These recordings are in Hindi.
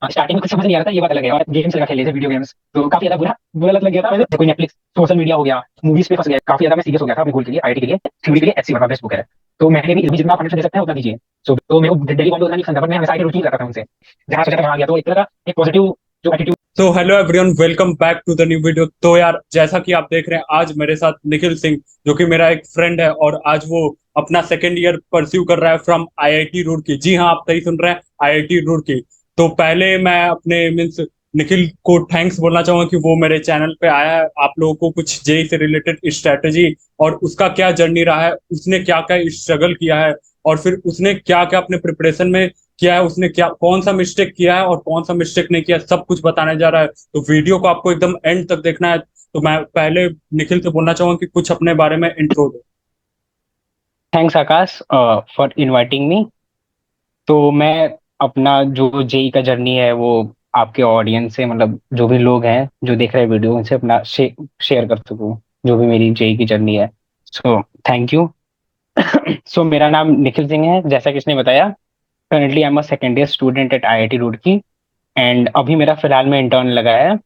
स्टार्टिंग में कुछ समझ नहीं आ रहा था, ये बात अलग है। और गेम्स लगा खेलने से, वीडियो गेम्स तो काफी ज्यादा बुरा बुरा लत लग गया था। वैसे कोई नेटफ्लिक्स, सोशल मीडिया हो गया, मूवीज पे फंस गया, काफी ज्यादा मैं सीरियस हो गया था अपने गोल के लिए, आईआईटी के लिए, थ्योरी के लिए। एचसी बेस्ट बुक है। तो मैंने भी जितना आप 100 दे सकते हैं उतना दीजिए। तो मेरे को डेली कॉल उतना नहीं पसंद था, बट मैं हमेशा आगे रुचि करता था उनसे, जहाँ सोचा था वहाँ आ गया। तो एक तरह का एक पॉजिटिव जो एटीट्यूड। तो hello everyone, welcome back to the new video. तो यार, जैसा कि आप देख रहे हैं, आज मेरे साथ निखिल सिंह, जो कि मेरा एक फ्रेंड है, और आज वो अपना सेकेंड ईयर परस्यू कर रहा है फ्रॉम आईआईटी रुड़की। जी हाँ, आप सही सुन रहे हैं, आईआईटी रुड़की। तो पहले मैं अपने मीन्स निखिल को थैंक्स बोलना चाहूंगा कि वो मेरे चैनल पे आया है, आप लोगों को कुछ जेई से रिलेटेड स्ट्रेटेजी और उसका क्या जर्नी रहा है, उसने क्या क्या स्ट्रगल किया है, और फिर उसने क्या क्या अपने प्रिपरेशन में किया है, उसने क्या कौन सा मिस्टेक किया है और कौन सा मिस्टेक नहीं किया, सब कुछ बताने जा रहा है। तो वीडियो को आपको एकदम एंड तक देखना है। तो मैं पहले निखिल से बोलना चाहूंगा कि कुछ अपने बारे में intro they. Thanks Akash for inviting me. तो मैं अपना जो जेई का जर्नी है वो आपके ऑडियंस से, मतलब जो भी लोग हैं जो देख रहे हैं वीडियो, उनसे अपना शेयर कर सकूं, जो भी मेरी जेई की जर्नी है। So thank you. सो मेरा नाम निखिल सिंह है, जैसा कि इसने बताया। Currently I am a second year student at IIT Roorkee. And अभी मेरा फिलहाल में इंटर्न लगा है।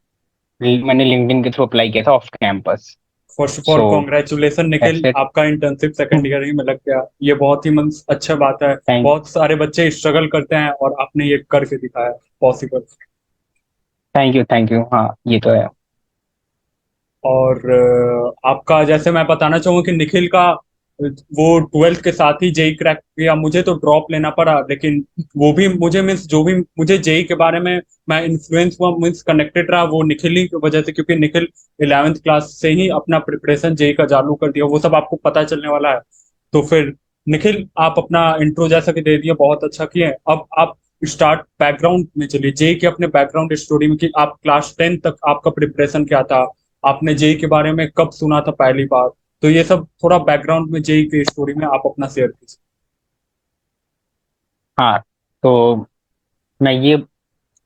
मैंने लिंक्डइन के थ्रू अप्लाई किया था off campus. First of all so congratulation Nikhil, that's it. आपका इंटर्नशिप सेकंड ईयर ही में लग गया। ये बहुत ही मन अच्छा बात है। थैंक बहुत सारे बच्चे स्ट्रगल करते हैं और आपने ये करके दिखाया possible. Thank you, thank you. हाँ, ये तो है। और आपका, जैसे मैं बताना चाहूंगा कि निखिल का वो ट्वेल्थ के साथ ही जेई क्रैक किया। मुझे तो ड्रॉप लेना पड़ा, लेकिन वो भी मुझे मीन्स जो भी मुझे जेई के बारे में मैं इन्फ्लुएंस हुआ, मीन्स कनेक्टेड रहा, वो निखिल ही की वजह से, क्योंकि निखिल 11th क्लास से ही अपना प्रिपरेशन जेई का चालू कर दिया। वो सब आपको पता चलने वाला है। तो फिर निखिल, आप अपना इंट्रो जैसा कि दे दिया, बहुत अच्छा किए। अब आप स्टार्ट बैकग्राउंड में चलिए, जेई के अपने बैकग्राउंड स्टोरी में, कि आप क्लास 10 तक आपका प्रिपरेशन क्या था, आपने जेई के बारे में कब सुना था पहली बार। तो ये सब थोड़ा बैकग्राउंड में जेई की स्टोरी में आप अपना शेयर कीजिए। हाँ, तो मैं ये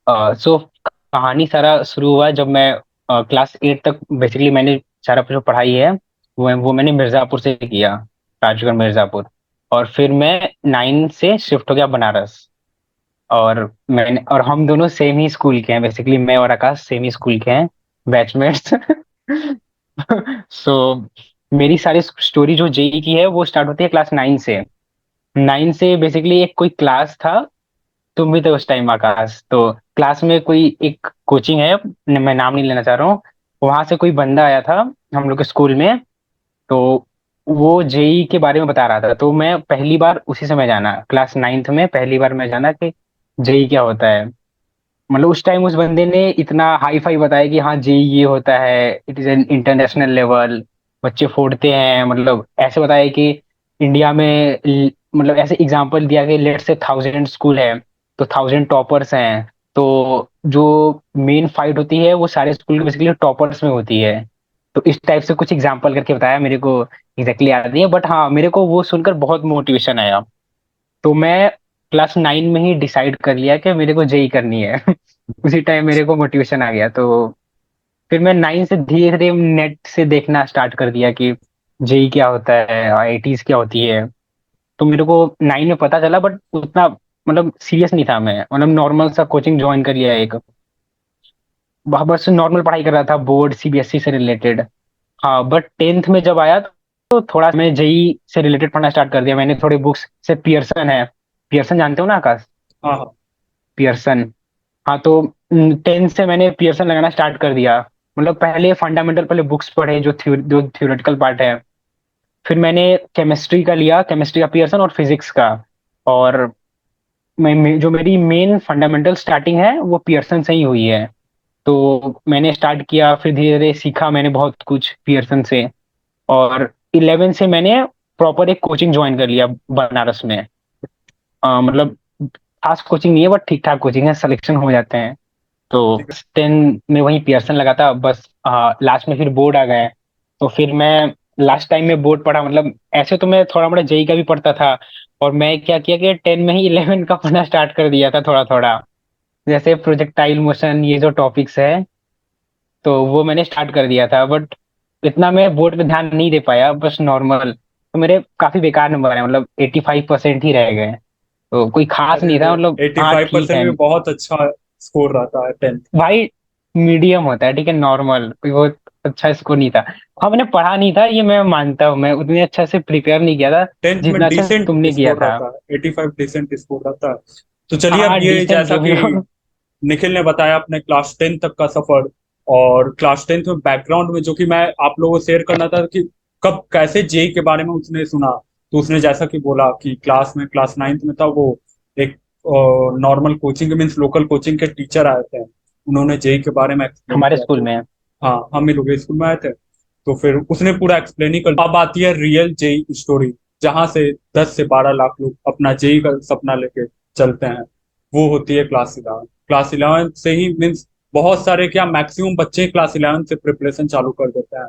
सो कहानी सारा शुरू हुआ जब मैं क्लास 8 तक, बेसिकली मैंने सारा जो पढ़ाई है वो मैंने मिर्जापुर से किया, राजगढ़ मिर्जापुर। और फिर मैं 9 से शिफ्ट हो गया बनारस। और मैंने और हम दोनों सेम ही स्कूल के हैं, बेसिकली मैं और आकाश सेम ही स्कूल के हैं, बैचमेट्स। सो मेरी सारी स्टोरी जो जेई की है वो स्टार्ट होती है क्लास 9 से। 9 से बेसिकली एक कोई क्लास था, तुम भी थे उस टाइम आकाश। तो क्लास में कोई एक कोचिंग है, मैं नाम नहीं लेना चाह रहा हूँ, वहां से कोई बंदा आया था हम लोग के स्कूल में। तो वो जेई के बारे में बता रहा था, तो मैं पहली बार उसी समय जाना, क्लास 9th में पहली बार मैं जाना कि जेई क्या होता है। मतलब उस टाइम उस बंदे ने इतना हाई फाई बताया कि हाँ जेई ये होता है, it is an international level, बच्चे फोड़ते हैं। मतलब ऐसे बताया कि इंडिया में मतलब ऐसे एग्जांपल दिया कि लेट से 1000 स्कूल है, तो 1000 टॉपर्स हैं। तो जो मेन फाइट होती है वो सारे स्कूल के बेसिकली टॉपर्स में होती है। तो इस टाइप से कुछ एग्जांपल करके बताया, मेरे को एग्जैक्टली याद नहीं है, बट हाँ मेरे को वो सुनकर बहुत मोटिवेशन आया। तो मैं क्लास 9 में ही डिसाइड कर लिया कि मेरे को जेई करनी है। उसी टाइम मेरे को मोटिवेशन आ गया। तो फिर मैं 9 से धीरे धीरे नेट से देखना स्टार्ट कर दिया कि जेई क्या होता है, आईआईटीज क्या होती है। तो मेरे को 9 में पता चला, बट उतना मतलब सीरियस नहीं था मैं, मतलब नॉर्मल सा कोचिंग ज्वाइन कर लिया एक, वहाँ बस नॉर्मल पढ़ाई कर रहा था, बोर्ड सीबीएसई से रिलेटेड। हाँ, बट 10th में जब आया तो थोड़ा मैं जेई से रिलेटेड पढ़ना स्टार्ट कर दिया। मैंने थोड़ी बुक्स से, पियर्सन है, पियर्सन जानते हो ना आकाश? हाँ हाँ। पियर्सन। हाँ, तो 10th से मैंने पियर्सन लगाना स्टार्ट कर दिया। मतलब पहले फंडामेंटल पहले बुक्स पढ़े, जो थ्योरेटिकल पार्ट है। फिर मैंने केमिस्ट्री का लिया, केमिस्ट्री का पियर्सन, और फिजिक्स का। और जो मेरी मेन फंडामेंटल स्टार्टिंग है वो पियर्सन से ही हुई है। तो मैंने स्टार्ट किया, फिर धीरे धीरे सीखा मैंने बहुत कुछ पियर्सन से। और 11 से मैंने प्रॉपर एक कोचिंग ज्वाइन कर लिया बनारस में। मतलब खास कोचिंग नहीं है, बट ठीक ठाक कोचिंग है, सिलेक्शन हो जाते हैं। तो ठीक है। 10 में वही पियर्सन लगा था बस। लास्ट में फिर बोर्ड आ गए। तो फिर मैं लास्ट टाइम में बोर्ड पढ़ा, मतलब ऐसे तो मैं थोड़ा मोड़ा जेई का भी पढ़ता था। और मैं क्या किया कि 10 में ही 11 का पढ़ना स्टार्ट कर दिया था थोड़ा थोड़ा। जैसे प्रोजेक्टाइल मोशन, ये जो टॉपिक्स है, तो वो मैंने स्टार्ट कर दिया था। बट इतना मैं बोर्ड पे ध्यान नहीं दे पाया, बस नॉर्मल। तो मेरे काफी बेकार नंबर है, मतलब 85% ही रह गए। तो कोई खास अरे नहीं अरे, था, मतलब एट्टी हाँ फाइव ठीक परसेंट है। भी बहुत अच्छा है। स्कोर रहता है 10th? भाई मीडियम होता है, ठीक है, नॉर्मल, कोई बहुत अच्छा स्कोर नहीं था। हाँ मैंने पढ़ा नहीं था ये मैं मानता हूँ, मैं उतने अच्छा से प्रिपेयर नहीं किया था 10th में जितना अच्छा डिसेंट तुमने किया स्कोर था। रहता है, 85 डिसेंट स्कोर रहता है। तो चलिए, अब हाँ ये डिसेंट जैसा जो भी कि हो। निखिल ने बताया अपने क्लास 10 तक का सफर, और क्लास 10 में बैकग्राउंड में जो कि मैं आप लोगों को शेयर करना था कि कब कैसे जेई के बारे में उसने सुना। तो उसने जैसा कि बोला कि क्लास में क्लास 9th में था वो, एक normal coaching means local coaching के टीचर आए थे, उन्होंने जेई के बारे में एक्सप्लेन हमारे किया। स्कूल तो में। हाँ, हम ही लोग स्कूल में आए थे, तो फिर उसने पूरा एक्सप्लेन ही कर दिया। अब आती है रियल जेई स्टोरी, जहां से 10 से 12 लाख लोग अपना जेई का सपना लेके चलते हैं। वो होती है क्लास 11। क्लास 11 से ही मीन्स बहुत सारे, क्या मैक्सिमम बच्चे क्लास 11 से प्रिपरेशन चालू कर देते हैं।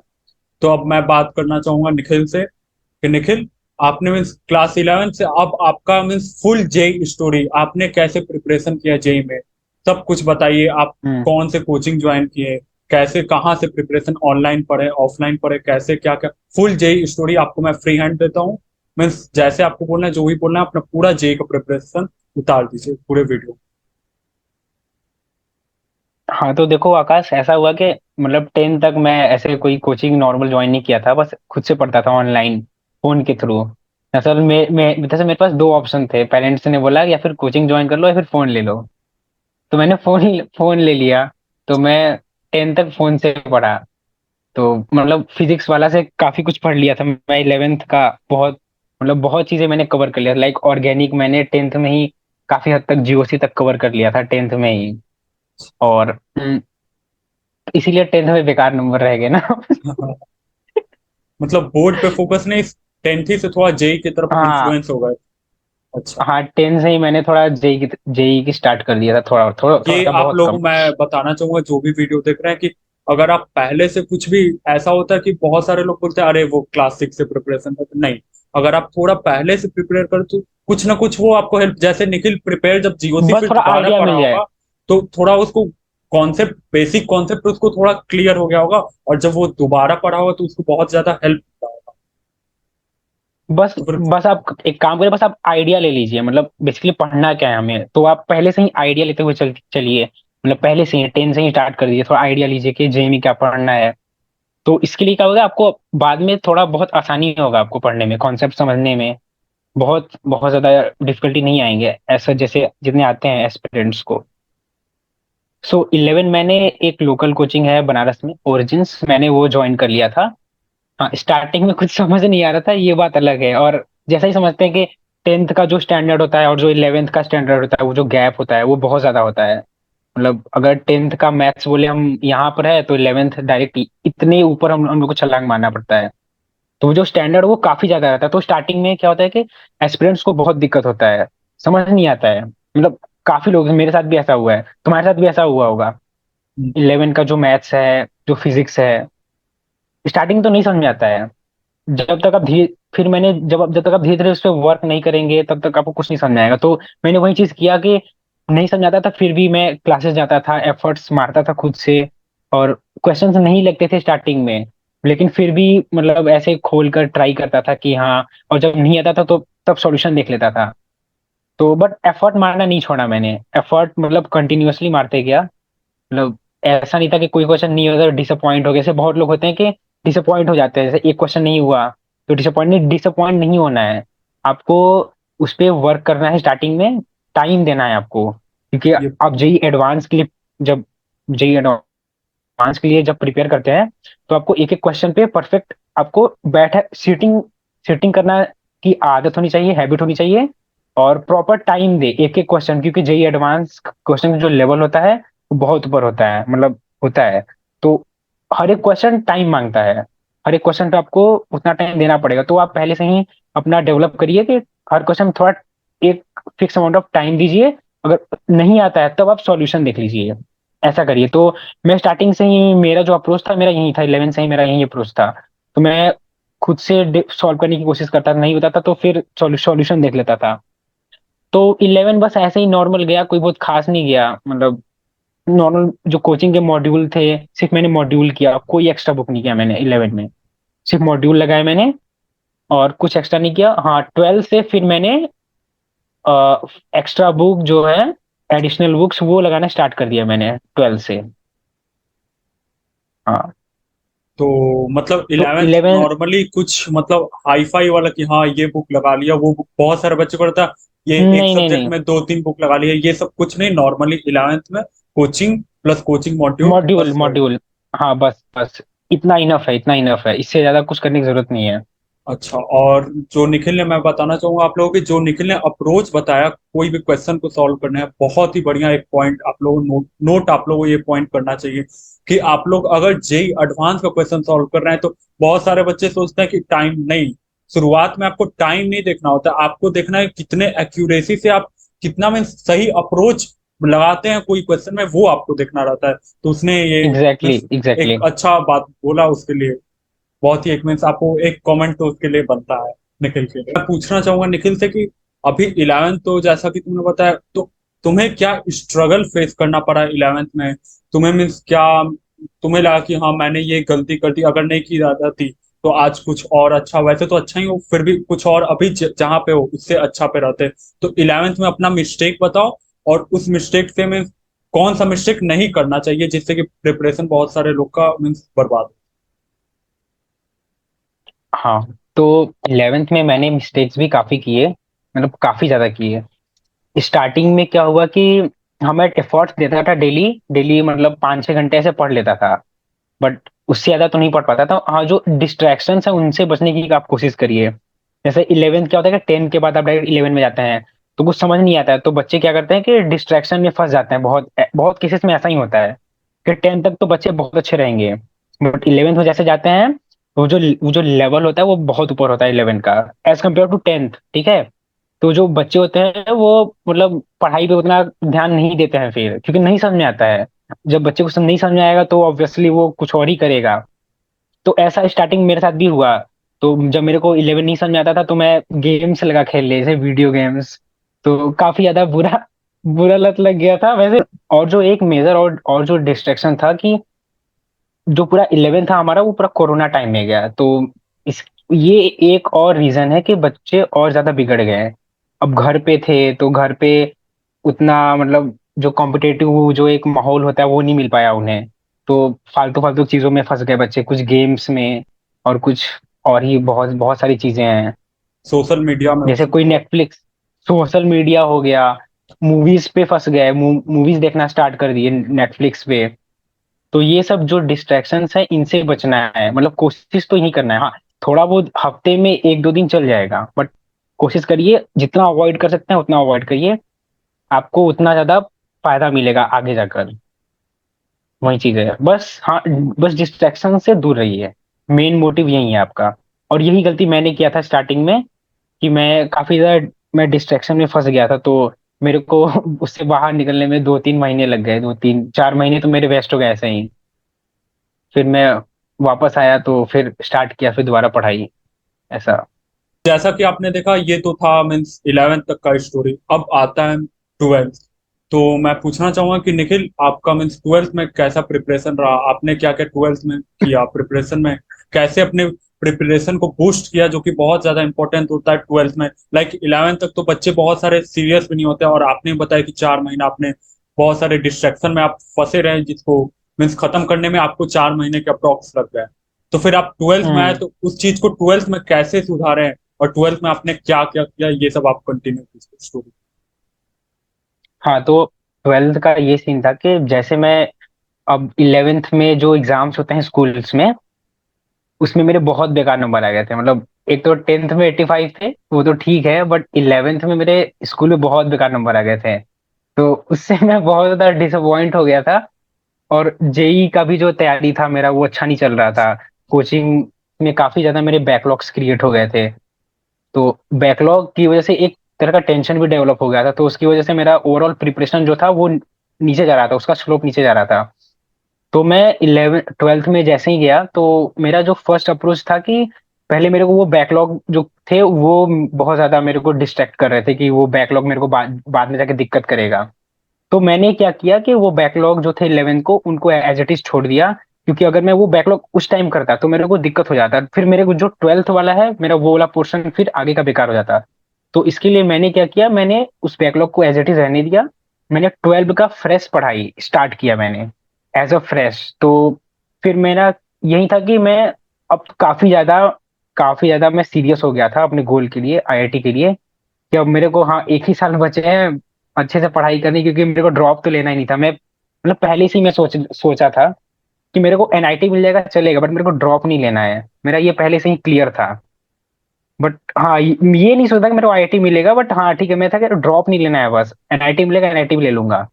तो अब मैं बात करना चाहूंगा निखिल से कि निखिल, आपने मीन्स क्लास 11 से अब आपका मीन्स फुल जेई स्टोरी, आपने कैसे प्रिपरेशन किया जेई में, सब कुछ बताइए। आप हम्म। कौन से कोचिंग ज्वाइन किए, कैसे कहाँ से प्रिपरेशन, ऑनलाइन पढ़े ऑफलाइन पढ़े, कैसे क्या क्या, फुल जेई स्टोरी आपको मैं फ्री हैंड देता हूँ। मीन्स जैसे आपको बोलना है, जो भी बोलना है, अपना पूरा जेई का प्रिपरेशन उतार दीजिए पूरे वीडियो। हाँ तो देखो आकाश, ऐसा हुआ कि मतलब 10 तक मैं ऐसे कोई कोचिंग नॉर्मल ज्वाइन नहीं किया था, बस खुद से पढ़ता था ऑनलाइन, फोन के थ्रू। असल में जैसे मेरे पास दो ऑप्शन थे, पेरेंट्स ने बोला या फिर कोचिंग ज्वाइन कर लो या फिर फोन ले लो। तो मैंने फोन फोन ले लिया। तो मैं 10 तक फोन से पढ़ा। तो मतलब फिजिक्स वाला से काफी कुछ पढ़ लिया था मैं 11th का। बहुत मतलब बहुत चीजें मैंने कवर कर लिया, लाइक ऑर्गेनिक मैंने 10th में ही काफी हद तक जीओसी तक कवर कर लिया था 10th में ही। और इसीलिए 10th में बेकार नंबर रह गए ना। मतलब बोर्ड पे फोकस नहीं, 10th ही से थोड़ा जेई की तरफ हाँ। इन्फ्लुएंस हो गए। अच्छा। हाँ 10 से ही मैंने थोड़ा जेई की स्टार्ट कर दिया था, थोड़ा थोड़ा थोड़ा ये सा, आप बहुत लोगों कम। को मैं बताना चाहूंगा, जो भी वीडियो देख रहे हैं, कि अगर आप पहले से कुछ भी, ऐसा होता है कि बहुत सारे लोग बोलते हैं अरे वो क्लास 6 से प्रिपरेशन करते, नहीं। अगर आप थोड़ा पहले से प्रिपेयर कर तो कुछ ना कुछ वो आपको हेल्प, जैसे निखिल प्रिपेयर जब जीओसी बस फिर थोड़ा दोबारा आइडिया पढ़ा मिल जाए। होगा, तो थोड़ा उसको कॉन्सेप्ट, बेसिक कॉन्सेप्ट उसको थोड़ा क्लियर हो गया होगा, और जब वो दोबारा पढ़ा होगा तो उसको बहुत ज्यादा हेल्प होगा। बस तो फिर बस आप एक काम करें, बस आप आइडिया ले लीजिए, मतलब बेसिकली पढ़ना क्या है हमें, तो आप पहले से ही आइडिया लेते हुए चलिए। मतलब पहले से ही 10 से ही स्टार्ट कर दीजिए, थोड़ा आइडिया लीजिए कि जेई में क्या पढ़ना है। तो इसके लिए क्या होगा, आपको बाद में थोड़ा बहुत आसानी होगा आपको पढ़ने में, कॉन्सेप्ट समझने में। बहुत बहुत ज्यादा डिफिकल्टी नहीं आएंगे ऐसा जैसे जितने आते हैं एस्पिरेंट्स को। सो 11 मैंने एक लोकल कोचिंग है बनारस में, ओरिजिन्स, मैंने वो ज्वाइन कर लिया था। हाँ स्टार्टिंग में कुछ समझ नहीं आ रहा था, ये बात अलग है। और जैसा ही समझते हैं कि 10th का जो स्टैंडर्ड होता है और जो 11th का स्टैंडर्ड होता है, वो जो गैप होता है वो बहुत ज्यादा होता है। मतलब अगर 10th का मैथ्स बोले हम यहाँ पर है, तो 11th डायरेक्ट इतने ऊपर हम लोग को छलांग मारना पड़ता है। तो वो जो स्टैंडर्ड वो काफी ज्यादा रहता है, तो स्टार्टिंग में क्या होता है कि एस्पिरेंट्स को बहुत दिक्कत होता है, समझ नहीं आता है। मतलब काफी लोग, मेरे साथ भी ऐसा हुआ है, तुम्हारे साथ भी ऐसा हुआ होगा। 11 का जो मैथ्स है, जो फिजिक्स है, स्टार्टिंग तो नहीं समझ में आता है। जब तक आप धीरे फिर मैंने जब तक आप धीरे धीरे उस पर वर्क नहीं करेंगे तब तक आपको कुछ नहीं समझ में आएगा। तो मैंने वही चीज किया कि नहीं समझ आता था, फिर भी मैं क्लासेस जाता था, एफर्ट्स मारता था खुद से। और क्वेश्चंस नहीं लगते थे स्टार्टिंग में, लेकिन फिर भी मतलब ऐसे खोल कर ट्राई करता था कि हाँ। और जब नहीं आता था तो तब सॉल्यूशन देख लेता था। तो बट एफर्ट मारना नहीं छोड़ा मैंने, एफर्ट मतलब कंटिन्यूअसली मारते गया। मतलब ऐसा नहीं था कि कोई क्वेश्चन नहीं होता तो डिसअपॉइंट हो गए, जैसे बहुत लोग होते हैं कि डिसअपॉइंट हो जाते हैं, जैसे एक क्वेश्चन नहीं हुआ तो डिसअपॉइंट नहीं होना है। आपको उस पर वर्क करना है स्टार्टिंग में, टाइम देना है आपको, क्योंकि ये आप जेई एडवांस के लिए जब जेई एडवांस के लिए जब प्रिपेयर करते हैं, तो आपको एक एक क्वेश्चन पे परफेक्ट आपको बैठ सीटिंग सीटिंग करना की आदत होनी चाहिए, हैबिट होनी चाहिए। और प्रॉपर टाइम दे एक एक क्वेश्चन, क्योंकि जेई एडवांस क्वेश्चन का जो लेवल होता है वो बहुत ऊपर होता है, मतलब होता है। तो हर एक क्वेश्चन टाइम मांगता है, हर एक क्वेश्चन पे आपको उतना टाइम देना पड़ेगा। तो आप पहले से ही अपना डेवलप करिए कि हर क्वेश्चन थोड़ा एक फिक्स अमाउंट ऑफ टाइम दीजिए। अगर नहीं आता है तब आप सॉल्यूशन देख लीजिए, ऐसा करिए। तो मैं स्टार्टिंग से ही, मेरा जो अप्रोच था मेरा यही था, 11 से ही मेरा यही अप्रोच था। तो मैं खुद से सॉल्व करने की कोशिश करता था, नहीं होता था तो फिर सॉल्यूशन देख लेता था। तो 11 बस ऐसे ही नॉर्मल गया, कोई बहुत खास नहीं गया। मतलब नॉर्मल जो कोचिंग के मॉड्यूल थे, सिर्फ मैंने मॉड्यूल किया, कोई एक्स्ट्रा बुक नहीं किया मैंने 11 में, सिर्फ मॉड्यूल लगाए मैंने। और कुछ एक्स्ट्रा नहीं किया। हाँ 12 से फिर मैंने एक्स्ट्रा बुक जो है एडिशनल बुक्स वो लगाना स्टार्ट कर दिया मैंने 12 से। हाँ। तो मतलब तो 11th 11। नॉर्मली कुछ मतलब हाई फाई वाला कि हाँ ये बुक लगा लिया, वो बुक बहुत सारे बच्चे को रहता है, ये एक नहीं नहीं सब्जेक्ट नहीं। में दो तीन बुक लगा लिया, ये सब कुछ नहीं, नॉर्मली 11th में coaching plus coaching module module बस वही। मॉड्यूल। हाँ बस बस। इतना इनफ है, इतना इनफ है, इससे ज्यादा कुछ करने की जरूरत नहीं है। अच्छा, और जो निखिल ने, मैं बताना चाहूंगा आप लोगों की, जो निखिल ने अप्रोच बताया कोई भी क्वेश्चन को सॉल्व करना है, बहुत ही बढ़िया एक पॉइंट आप लोगों नोट आप लोगों को ये पॉइंट करना चाहिए कि आप लोग अगर जेई एडवांस का क्वेश्चन सॉल्व कर रहे हैं तो बहुत सारे बच्चे सोचते हैं कि टाइम नहीं, शुरुआत में आपको टाइम नहीं देखना होता, आपको देखना है कितने एक्यूरेसी से आप, कितना में सही अप्रोच लगाते हैं कोई क्वेश्चन में, वो आपको देखना रहता है। तो उसने ये एग्जैक्टली मीन्स एग्जैक्टली। एक अच्छा बात बोला उसके लिए, बहुत ही एक मीन्स आपको एक कमेंट तो उसके लिए बनता है निखिल के लिए। मैं पूछना चाहूंगा निखिल से कि अभी 11th तो जैसा कि तुमने बताया, तो तुम्हें क्या स्ट्रगल फेस करना पड़ा 11th में? तुम्हें मीन्स क्या, तुम्हें लगा कि हाँ मैंने ये गलती कर दी, अगर नहीं की जाती तो आज कुछ और अच्छा, वैसे तो अच्छा ही हो, फिर भी कुछ और अभी जहाँ पे हो उससे अच्छा पे रहते, तो 11th में अपना मिस्टेक बताओ, और उस मिस्टेक से मीन्स कौन सा मिस्टेक नहीं करना चाहिए जिससे कि प्रिपरेशन बहुत सारे लोग का मीन्स बर्बाद हो। हाँ। तो 11th में मैंने मिस्टेक्स भी काफी किए, मतलब काफी ज्यादा किए। स्टार्टिंग में क्या हुआ कि हमें एफर्ट्स देता था डेली डेली, मतलब 5-6 घंटे ऐसे पढ़ लेता था। बट उससे ज्यादा तो नहीं पढ़ पाता था। हाँ, जो डिस्ट्रैक्शन है उनसे बचने की आप कोशिश करिए। जैसे 11th क्या होता है कि 10 के बाद आप डायरेक्ट 11 में जाते हैं, तो कुछ समझ नहीं आता है, तो बच्चे क्या करते हैं कि डिस्ट्रैक्शन में फंस जाते हैं। बहुत बहुत केसेस में ऐसा ही होता है कि 10 तक तो बच्चे बहुत अच्छे रहेंगे, बट 11th में जैसे जाते हैं, वो जो लेवल होता है वो बहुत ऊपर होता है 11 का, एज कम्पेयर टू 10th। ठीक है। तो जो बच्चे होते हैं वो मतलब पढ़ाई पे उतना ध्यान नहीं देते हैं फिर, क्योंकि नहीं समझ में आता है। जब बच्चे को नहीं समझ में आएगा तो ऑब्वियसली वो कुछ और ही करेगा। तो ऐसा स्टार्टिंग मेरे साथ भी हुआ। तो जब मेरे को 11 नहीं समझ में आता था तो मैं गेम्स लगा खेल ले, जैसे वीडियो गेम्स। तो काफी ज्यादा बुरा बुरा लत लग गया था वैसे। और जो एक मेजर और जो डिस्ट्रैक्शन था कि जो पूरा 11 था हमारा, वो पूरा कोरोना टाइम में गया। तो इस ये एक और रीजन है कि बच्चे और ज्यादा बिगड़ गए हैं। अब घर पे थे तो घर पे उतना मतलब जो कॉम्पिटेटिव जो एक माहौल होता है वो नहीं मिल पाया उन्हें। तो फालतू फालतू चीजों में फंस गए बच्चे, कुछ गेम्स में और कुछ और ही बहुत बहुत सारी चीजें हैं। सोशल मीडिया में जैसे उसमें कोई बहुत। नेटफ्लिक्स, सोशल मीडिया हो गया, मूवीज पे फंस गए, मूवीज देखना स्टार्ट कर दिए नेटफ्लिक्स पे। तो ये सब जो डिस्ट्रैक्शंस है इनसे बचना है, मतलब कोशिश तो यही करना है। हाँ, थोड़ा बहुत हफ्ते में 1-2 दिन चल जाएगा, बट कोशिश करिए जितना अवॉइड कर सकते हैं उतना अवॉइड करिए। आपको उतना ज्यादा फायदा मिलेगा आगे जाकर। वही चीज है बस। हाँ, बस डिस्ट्रैक्शन से दूर रहिए। मेन मोटिव यही है आपका। और यही गलती मैंने किया था स्टार्टिंग में कि मैं काफी ज्यादा मैं डिस्ट्रैक्शन में फंस गया था। तो मेरे को उससे बाहर निकलने में 2-3 महीने लग गए, 2-3-4 महीने तो मेरे वेस्ट हो गए ऐसे ही। फिर मैं वापस आया तो फिर स्टार्ट किया, फिर दोबारा पढ़ाई, ऐसा। जैसा कि आपने देखा, ये तो था मीन्स 11th तक का स्टोरी, अब आता है 12th। तो मैं पूछना चाहूंगा कि निखिल आपका मीन्स 12th में कैसा प्रिपरेशन रहा, आपने क्या क्या 12th में किया प्रिपरेशन में, कैसे अपने प्रिपरेशन को बूस्ट किया, जो कि बहुत ज्यादा इंपॉर्टेंट होता है 12th में। लाइक 11th तक तो बच्चे बहुत सारे सीरियस भी नहीं होते, और आपने बताया कि 4 महीना आपने बहुत सारे डिस्ट्रैक्शन में आप फंसे रहे, जिसको मीन्स खत्म करने में आपको 4 महीने के अप्रोक्स लग गए। तो फिर आप 12th में आए, हम्म। तो उस चीज को 12th में कैसे सुधारे, और 12th में आपने क्या क्या किया, ये सब आप कंटिन्यू कीजिए स्टोरी। हाँ, तो 12th का ये सीन था कि जैसे मैं अब 11th में जो एग्जाम्स होते हैं स्कूल्स में, उसमें मेरे बहुत बेकार नंबर आ गए थे। मतलब एक तो 10th में 85 थे, वो तो ठीक है, बट 11th में मेरे स्कूल में बहुत बेकार नंबर आ गए थे। तो उससे मैं बहुत ज्यादा डिसअपॉइंट हो गया था। और जेई का भी जो तैयारी था मेरा वो अच्छा नहीं चल रहा था। कोचिंग में काफी ज्यादा मेरे बैकलॉग्स क्रिएट हो गए थे। तो बैकलॉग की वजह से एक तरह का टेंशन भी डेवलप हो गया था, तो उसकी वजह से मेरा ओवरऑल प्रिपरेशन जो था वो नीचे जा रहा था, उसका स्लोप नीचे जा रहा था। तो मैं 11 12th में जैसे ही गया तो मेरा जो फर्स्ट अप्रोच था कि पहले मेरे को वो बैकलॉग जो थे वो बहुत ज्यादा मेरे को डिस्ट्रैक्ट कर रहे थे, कि वो बैकलॉग मेरे को बाद में जाके दिक्कत करेगा। तो मैंने क्या किया कि वो बैकलॉग जो थे 11 को उनको एज इट इज छोड़ दिया। क्योंकि अगर मैं वो बैकलॉग उस टाइम करता तो मेरे को दिक्कत हो जाता, फिर मेरे को जो 12th वाला है मेरा वो वाला पोर्शन फिर आगे का बेकार हो जाता। तो इसके लिए मैंने क्या किया, मैंने उस बैकलॉग को एज इट इज रहने दिया। मैंने 12 का फ्रेश पढ़ाई स्टार्ट किया मैंने, एज अ फ्रेश। तो फिर मेरा यही था कि मैं अब काफी ज्यादा मैं सीरियस हो गया था अपने गोल के लिए, आईआईटी के लिए, कि अब मेरे को, हाँ, एक ही साल बचे हैं अच्छे से पढ़ाई करनी, क्योंकि मेरे को ड्रॉप तो लेना ही नहीं था। मैं मतलब पहले से ही मैं सोचा था कि मेरे को एनआईटी मिल जाएगा चलेगा, बट मेरे को ड्रॉप नहीं लेना है, मेरा ये पहले से ही क्लियर था। बट हाँ, ये नहीं सोचता कि मेरे को आईआईटी मिलेगा, बट हाँ ठीक है, मैं था कि ड्रॉप नहीं लेना है, बस एनआईटी मिलेगा एनआईटी भी ले लूंगा।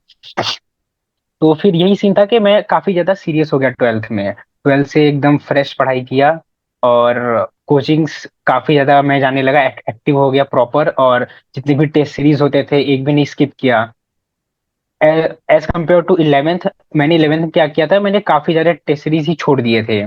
तो फिर यही सीन था कि मैं काफी ज्यादा सीरियस हो गया ट्वेल्थ में, ट्वेल्थ से एकदम फ्रेश पढ़ाई किया, और कोचिंग्स काफी ज्यादा मैं जाने लगा, एक्टिव हो गया प्रॉपर, और जितने भी टेस्ट सीरीज होते थे एक भी नहीं स्किप किया। एज कम्पेयर टू इलेवेंथ, मैंने इलेवेंथ में क्या किया था, मैंने काफी ज्यादा टेस्ट सीरीज ही छोड़ दिए थे,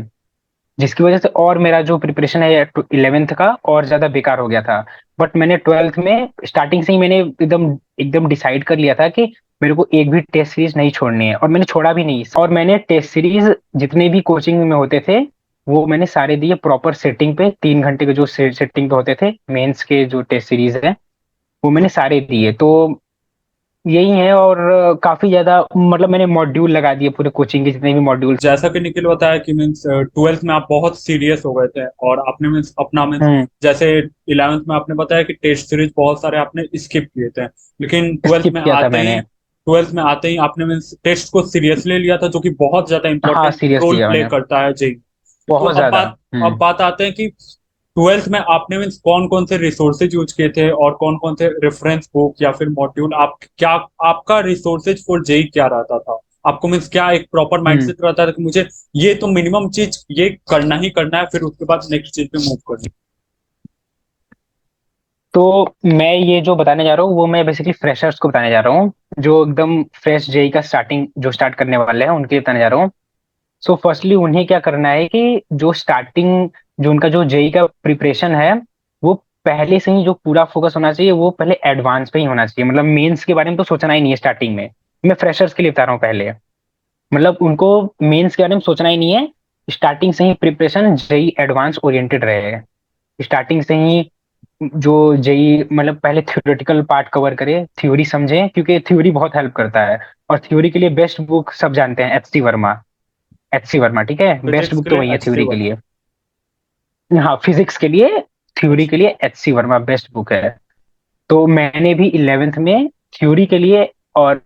जिसकी वजह से और मेरा जो प्रिपरेशन है इलेवेंथ का और ज्यादा बेकार हो गया था। बट मैंने ट्वेल्थ में स्टार्टिंग से ही मैंने एकदम एकदम डिसाइड कर लिया था कि मेरे को एक भी टेस्ट सीरीज नहीं छोड़नी है, और मैंने छोड़ा भी नहीं। और मैंने टेस्ट सीरीज जितने भी कोचिंग में होते थे वो मैंने सारे दिए प्रॉपर सेटिंग पे, 3 घंटे के जो सेटिंग पे होते थे मेंस के जो टेस्ट सीरीज है, वो मैंने सारे दिए। तो यही है। और काफी ज्यादा मतलब मैंने मॉड्यूल लगा दिए पूरे कोचिंग के जितने भी मॉड्यूल्स। जैसा कि निखिल बताया कि मीन्स ट्वेल्थ में आप बहुत सीरियस हो गए थे और आपने मीन्स अपना मीन्स हम्म। जैसे इलेवेंथ में आपने बताया कि टेस्ट सीरीज बहुत सारे आपने स्किप किए थे, लेकिन स्किप किया था मैंने। ट्वेल्थ में आते ही आपने मीन्स टेस्ट को सीरियसली लिया था, जो कि बहुत ज्यादा हाँ, इंपॉर्टेंट सीरियस रोल लिया प्ले मैंने, करता है जी। तो बहुत ज्यादा। अब बात आते हैं कि ट्वेल्थ में आपने मीन्स कौन कौन से रिसोर्सेज यूज किए थे और कौन कौन से रेफरेंस बुक या फिर मॉड्यूल, आप क्या, आपका रिसोर्सेज फॉर जेई क्या रहता था? आपको मीन्स क्या एक प्रॉपर हम्म। माइंडसेट रहता था कि मुझे ये तो मिनिमम चीज ये करना ही करना है, फिर उसके बाद नेक्स्ट चीज पे मूव करना तो मैं ये जो बताने जा रहा हूँ वो मैं बेसिकली फ्रेशर्स को बताने जा रहा हूँ, जो एकदम फ्रेश जेई का स्टार्ट करने वाले हैं उनके लिए बताने जा रहा हूँ। सो फर्स्टली उन्हें क्या करना है कि जो उनका जो जेई का प्रिपरेशन है, वो पहले से ही जो पूरा फोकस होना चाहिए वो पहले एडवांस पे ही होना चाहिए। मतलब मेंस के बारे में तो सोचना ही नहीं है स्टार्टिंग में। मैं फ्रेशर्स के लिए बता रहा हूँ पहले। मतलब उनको मेंस के बारे में सोचना ही नहीं है, स्टार्टिंग से ही प्रिपरेशन जेई एडवांस ओरिएंटेड रहे, स्टार्टिंग से ही जो जेई मतलब पहले थ्योरेटिकल पार्ट कवर करे, थ्योरी समझे, क्योंकि थ्योरी बहुत हेल्प करता है। और थ्योरी के लिए बेस्ट बुक सब जानते हैं, एचसी वर्मा। एचसी वर्मा, ठीक है, बेस्ट फिजिक्स बुक के तो लिए वही है HC थ्योरी के वर्मा। लिए। हाँ, फिजिक्स के लिए, थ्योरी के लिए एचसी वर्मा बेस्ट बुक है। तो मैंने भी इलेवेंथ में थ्योरी के लिए, और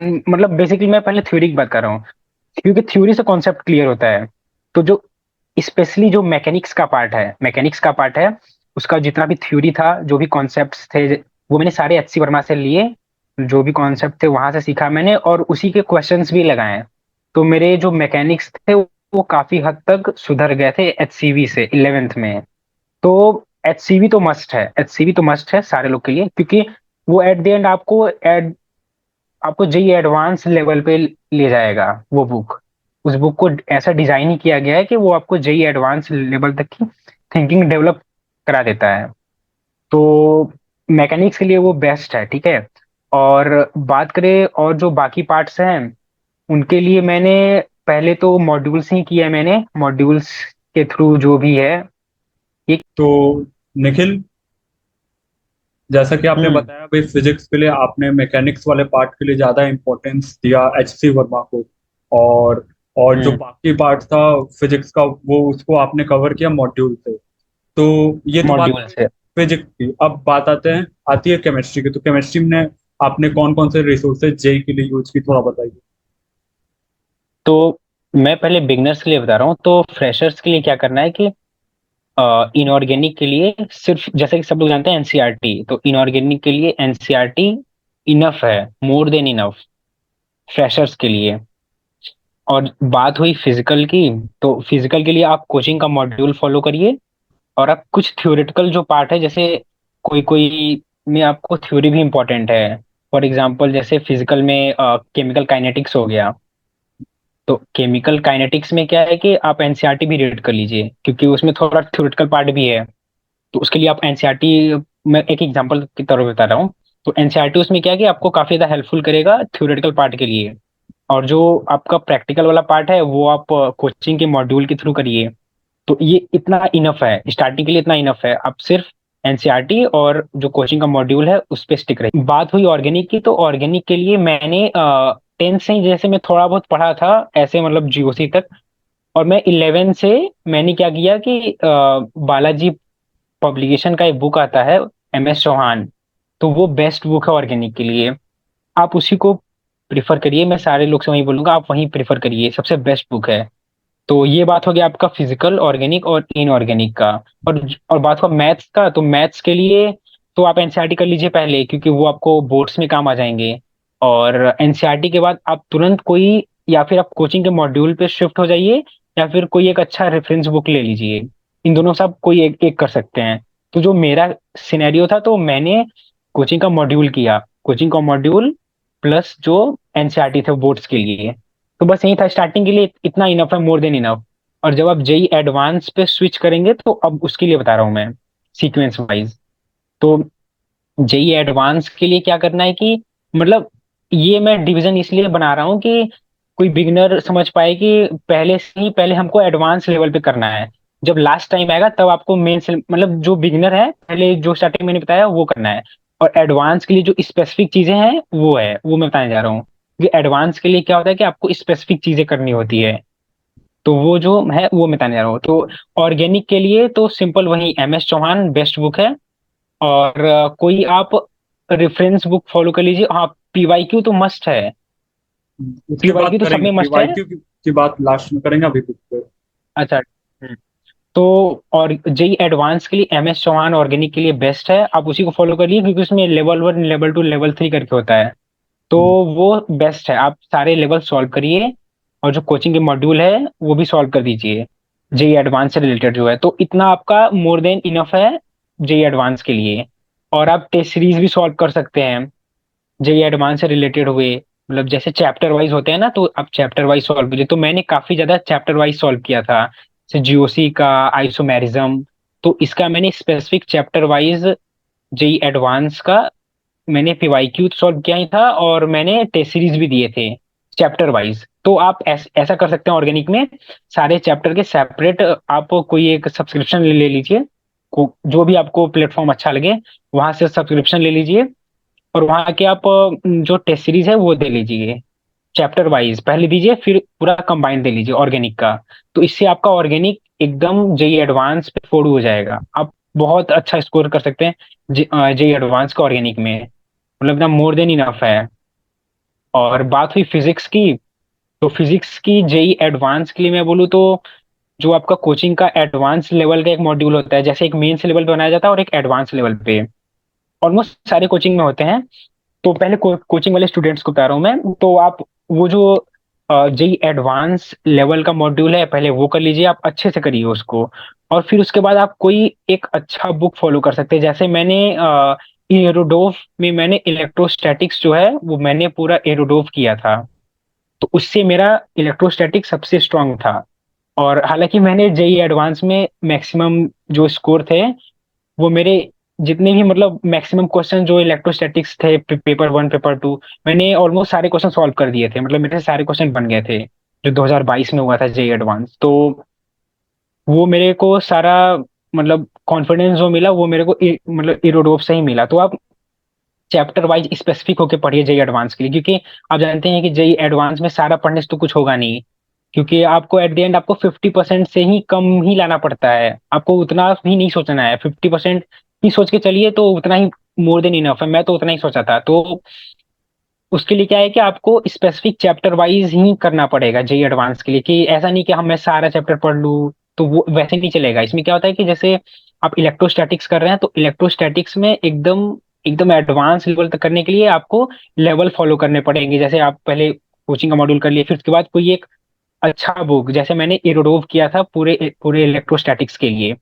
मतलब बेसिकली मैं पहले थ्योरी की बात कर रहा हूँ, क्योंकि थ्योरी से कॉन्सेप्ट क्लियर होता है। तो जो स्पेशली जो मैकेनिक्स का पार्ट है उसका जितना भी थ्योरी था, जो भी कॉन्सेप्ट्स थे, वो मैंने सारे एचसी वर्मा से लिए। जो भी कॉन्सेप्ट थे वहां से सीखा मैंने, और उसी के क्वेश्चंस भी लगाए। तो मेरे जो मैकेनिक्स थे वो काफी हद तक सुधर गए थे एचसीवी से इलेवेंथ में। तो एचसीवी तो मस्ट है सारे लोग के लिए, क्योंकि वो एट द एंड आपको जेई एडवांस लेवल पे ले जाएगा। वो बुक, उस बुक को ऐसा डिजाइन ही किया गया है कि वो आपको जेई एडवांस लेवल तक की थिंकिंग डेवलप करा देता है। तो मैकेनिक्स के लिए वो बेस्ट है, ठीक है। और बात करें और जो बाकी पार्ट्स हैं, उनके लिए मैंने पहले तो मॉड्यूल्स ही किया है, मैंने मॉड्यूल्स के थ्रू जो भी है ये। तो निखिल, जैसा कि आपने हम्म। बताया भाई, फिजिक्स के लिए आपने मैकेनिक्स वाले पार्ट के लिए ज्यादा इंपॉर्टेंस दिया HC वर्मा को, और जो हम्म। बाकी पार्ट था फिजिक्स का वो उसको आपने कवर किया मॉड्यूल से। तो ये तो बात मॉड्यूल हुई से। फिजिक्स की। अब बात आती है केमिस्ट्री की। तो केमिस्ट्री में आपने कौन कौन से रिसोर्सेज जेई के लिए यूज की, थोड़ा बताइए। तो मैं पहले बिगनर्स के लिए बता रहा हूँ। तो फ्रेशर्स के लिए क्या करना है कि इनऑर्गेनिक के लिए सिर्फ, जैसे कि सब लोग जानते हैं, एनसीईआरटी, तो इनऑर्गेनिक के लिए एनसीईआरटी इनफ है, मोर देन इनफ फ्रेशर्स के लिए। और बात हुई फिजिकल की, तो फिजिकल के लिए आप कोचिंग का मॉड्यूल फॉलो करिए, और आप कुछ थ्योरेटिकल जो पार्ट है, जैसे कोई कोई में आपको थ्योरी भी इंपॉर्टेंट है। फॉर एग्जांपल जैसे फिजिकल में केमिकल काइनेटिक्स हो गया। तो केमिकल काइनेटिक्स में क्या है कि आप एनसीईआरटी भी रीड कर लीजिए, क्योंकि उसमें थोड़ा थ्योरेटिकल पार्ट भी है। तो उसके लिए आप एनसीईआरटी, मैं एक एग्जांपल की तरह बता रहा हूँ। तो एनसीईआरटी उसमें क्या है कि आपको काफी ज्यादा हेल्पफुल करेगा थ्योरेटिकल पार्ट के लिए। और जो आपका प्रैक्टिकल वाला पार्ट है वो आप कोचिंग के मॉड्यूल के थ्रू करिए। तो ये इतना इनफ है स्टार्टिंग के लिए, इतना इनफ है। आप सिर्फ एनसीईआरटी और जो कोचिंग का मॉड्यूल है उस पे स्टिक रही। बात हुई ऑर्गेनिक की, तो ऑर्गेनिक के लिए मैंने 10th से ही जैसे मैं थोड़ा बहुत पढ़ा था ऐसे, मतलब जीओसी तक। और मैं 11 से मैंने क्या किया कि बालाजी पब्लिकेशन का एक बुक आता है, MS चौहान, तो वो बेस्ट बुक है ऑर्गेनिक के लिए। आप उसी को प्रिफर करिए, मैं सारे लोग से वही बोलूंगा, आप वही प्रिफर करिए, सबसे बेस्ट बुक है। तो ये बात हो गया आपका फिजिकल ऑर्गेनिक और इनऑर्गेनिक का। और और बात हुआ मैथ्स का, तो मैथ्स के लिए तो आप एनसीईआरटी कर लीजिए पहले, क्योंकि वो आपको बोर्ड्स में काम आ जाएंगे। और एनसीईआरटी के बाद आप तुरंत कोई, या फिर आप कोचिंग के मॉड्यूल पे शिफ्ट हो जाइए, या फिर कोई एक अच्छा रेफरेंस बुक ले लीजिए। इन दोनों से आप कोई एक एक कर सकते हैं। तो जो मेरा सिनेरियो था, तो मैंने कोचिंग का मॉड्यूल किया, कोचिंग का मॉड्यूल प्लस जो एनसीईआरटी थे बोर्ड्स के लिए। तो बस यही था स्टार्टिंग के लिए, इतना इनफ है, मोर देन इनफ। और जब आप जेई एडवांस पे स्विच करेंगे, तो अब उसके लिए बता रहा हूँ मैं सीक्वेंस वाइज। तो जेई एडवांस के लिए क्या करना है कि, मतलब ये मैं डिवीजन इसलिए बना रहा हूँ कि कोई बिगिनर समझ पाए कि पहले से ही पहले हमको एडवांस लेवल पे करना है। जब लास्ट टाइम आएगा तब आपको मेन, मतलब जो बिगिनर है पहले जो स्टार्टिंग मैंने बताया वो करना है। और एडवांस के लिए जो स्पेसिफिक चीजें हैं वो मैं बताने जा रहा हूँ कि एडवांस के लिए क्या होता है कि आपको स्पेसिफिक चीजें करनी होती है। तो वो जो है वो मैं बताने जा रहा हूँ। तो ऑर्गेनिक के लिए तो सिंपल वही MS चौहान बेस्ट बुक है। और कोई आप रेफरेंस बुक फॉलो कर लीजिए। हाँ, पीवाईक्यू तो मस्ट है। उसके बाद पीवाईक्यू तो सब करेंगे, में मस्ट है। पीवाईक्यू की बात लास्ट में करेंगे, अभी बुक पे। अच्छा। तो और जेई एडवांस के लिए MS चौहान ऑर्गेनिक के लिए बेस्ट है, आप उसी को फॉलो करिए, क्योंकि उसमें लेवल 1, लेवल 2, लेवल 3 करके होता है। तो हम्म, वो बेस्ट है, आप सारे लेवल सॉल्व करिए। और जो कोचिंग के मॉड्यूल है वो भी सॉल्व कर दीजिए, जेई एडवांस से रिलेटेड जो है। तो इतना आपका मोर देन इनफ है जेई एडवांस के लिए। और आप टेस्ट सीरीज भी सॉल्व कर सकते हैं जेई एडवांस से रिलेटेड हुए, मतलब जैसे चैप्टर वाइज होते हैं ना, तो आप चैप्टर वाइज सॉल्व कीजिए। तो मैंने काफी ज्यादा चैप्टर वाइज सॉल्व किया था, जैसे जीओसी का, आइसोमेरिज्म। तो इसका मैंने specific chapter wise JEE advance का मैंने पीवाईक्यू सॉल्व किया ही था, और मैंने टेस्ट सीरीज भी दिए थे चैप्टर वाइज। तो आप ऐसा कर सकते हैं ऑर्गेनिक में, सारे चैप्टर के सेपरेट आप कोई एक सब्सक्रिप्शन ले लीजिए, जो भी आपको प्लेटफॉर्म अच्छा लगे वहां से सब्सक्रिप्शन ले लीजिए। और वहां के आप जो टेस्ट सीरीज है वो दे लीजिए, चैप्टर वाइज पहले दीजिए, फिर पूरा कंबाइंड दे लीजिए ऑर्गेनिक का। तो इससे आपका ऑर्गेनिक एकदम जेई एडवांस पे फॉलो हो जाएगा, आप बहुत अच्छा स्कोर कर सकते हैं जेई एडवांस का ऑर्गेनिक में, मतलब ना मोर देन इनफ है। और बात हुई फिजिक्स की, तो फिजिक्स की जेई एडवांस के लिए मैं बोलूँ तो जो आपका कोचिंग का एडवांस लेवल का एक मॉड्यूल होता है, जैसे एक मेंस लेवल पे बनाया जाता है और एक एडवांस लेवल पे, ऑलमोस्ट सारे कोचिंग में होते हैं। तो पहले कोचिंग वाले स्टूडेंट्स को बता रहा हूँ मैं। तो आप वो जो जेई एडवांस लेवल का मॉड्यूल है पहले वो कर लीजिए, आप अच्छे से करिए उसको। और फिर उसके बाद आप कोई एक अच्छा बुक फॉलो कर सकते हैं, जैसे मैंने एरोडोव में मैंने इलेक्ट्रोस्टैटिक्स जो है वो मैंने पूरा एरोडोव किया था। तो उससे मेरा इलेक्ट्रोस्टैटिक सबसे स्ट्रांग था। और हालांकि मैंने जेई एडवांस में मैक्सिमम जो स्कोर थे वो मेरे, जितने भी मतलब मैक्सिमम क्वेश्चन जो इलेक्ट्रोस्टैटिक्स थे पेपर 1 पेपर 2, मैंने ऑलमोस्ट सारे क्वेश्चन सॉल्व कर दिए थे, मतलब मेरे से सारे क्वेश्चन बन गए थे जो 2022 में हुआ था जेई एडवांस। तो वो मेरे को सारा, मतलब कॉन्फिडेंस जो मिला वो मेरे को मतलब इरोडोप से ही मिला। तो आप चैप्टर वाइज स्पेसिफिक होके पढ़िए जेई एडवांस के लिए, क्योंकि आप जानते हैं कि जेई एडवांस में सारा पढ़ने से तो कुछ होगा नहीं, क्योंकि आपको एट द एंड आपको 50% से ही कम ही लाना पड़ता है, आपको उतना भी नहीं सोचना है, 50% ही सोच के चलिए तो उतना ही मोर देन इनफ है। मैं तो उतना ही सोचा था। तो उसके लिए क्या है कि आपको स्पेसिफिक चैप्टर वाइज ही करना पड़ेगा जेई एडवांस के लिए, कि ऐसा नहीं कि हम मैं सारा चैप्टर पढ़ लूँ, तो वो वैसे नहीं चलेगा। इसमें क्या होता है कि जैसे आप इलेक्ट्रोस्टैटिक्स कर रहे हैं, तो इलेक्ट्रोस्टैटिक्स में एकदम एकदम एडवांस लेवल तक करने के लिए आपको लेवल फॉलो करने पड़ेंगे। जैसे आप पहले कोचिंग का मॉड्यूल कर लिए, फिर उसके बाद कोई एक अच्छा बुक, जैसे मैंने एरोडोव किया था पूरे पूरे इलेक्ट्रोस्टैटिक्स के लिए।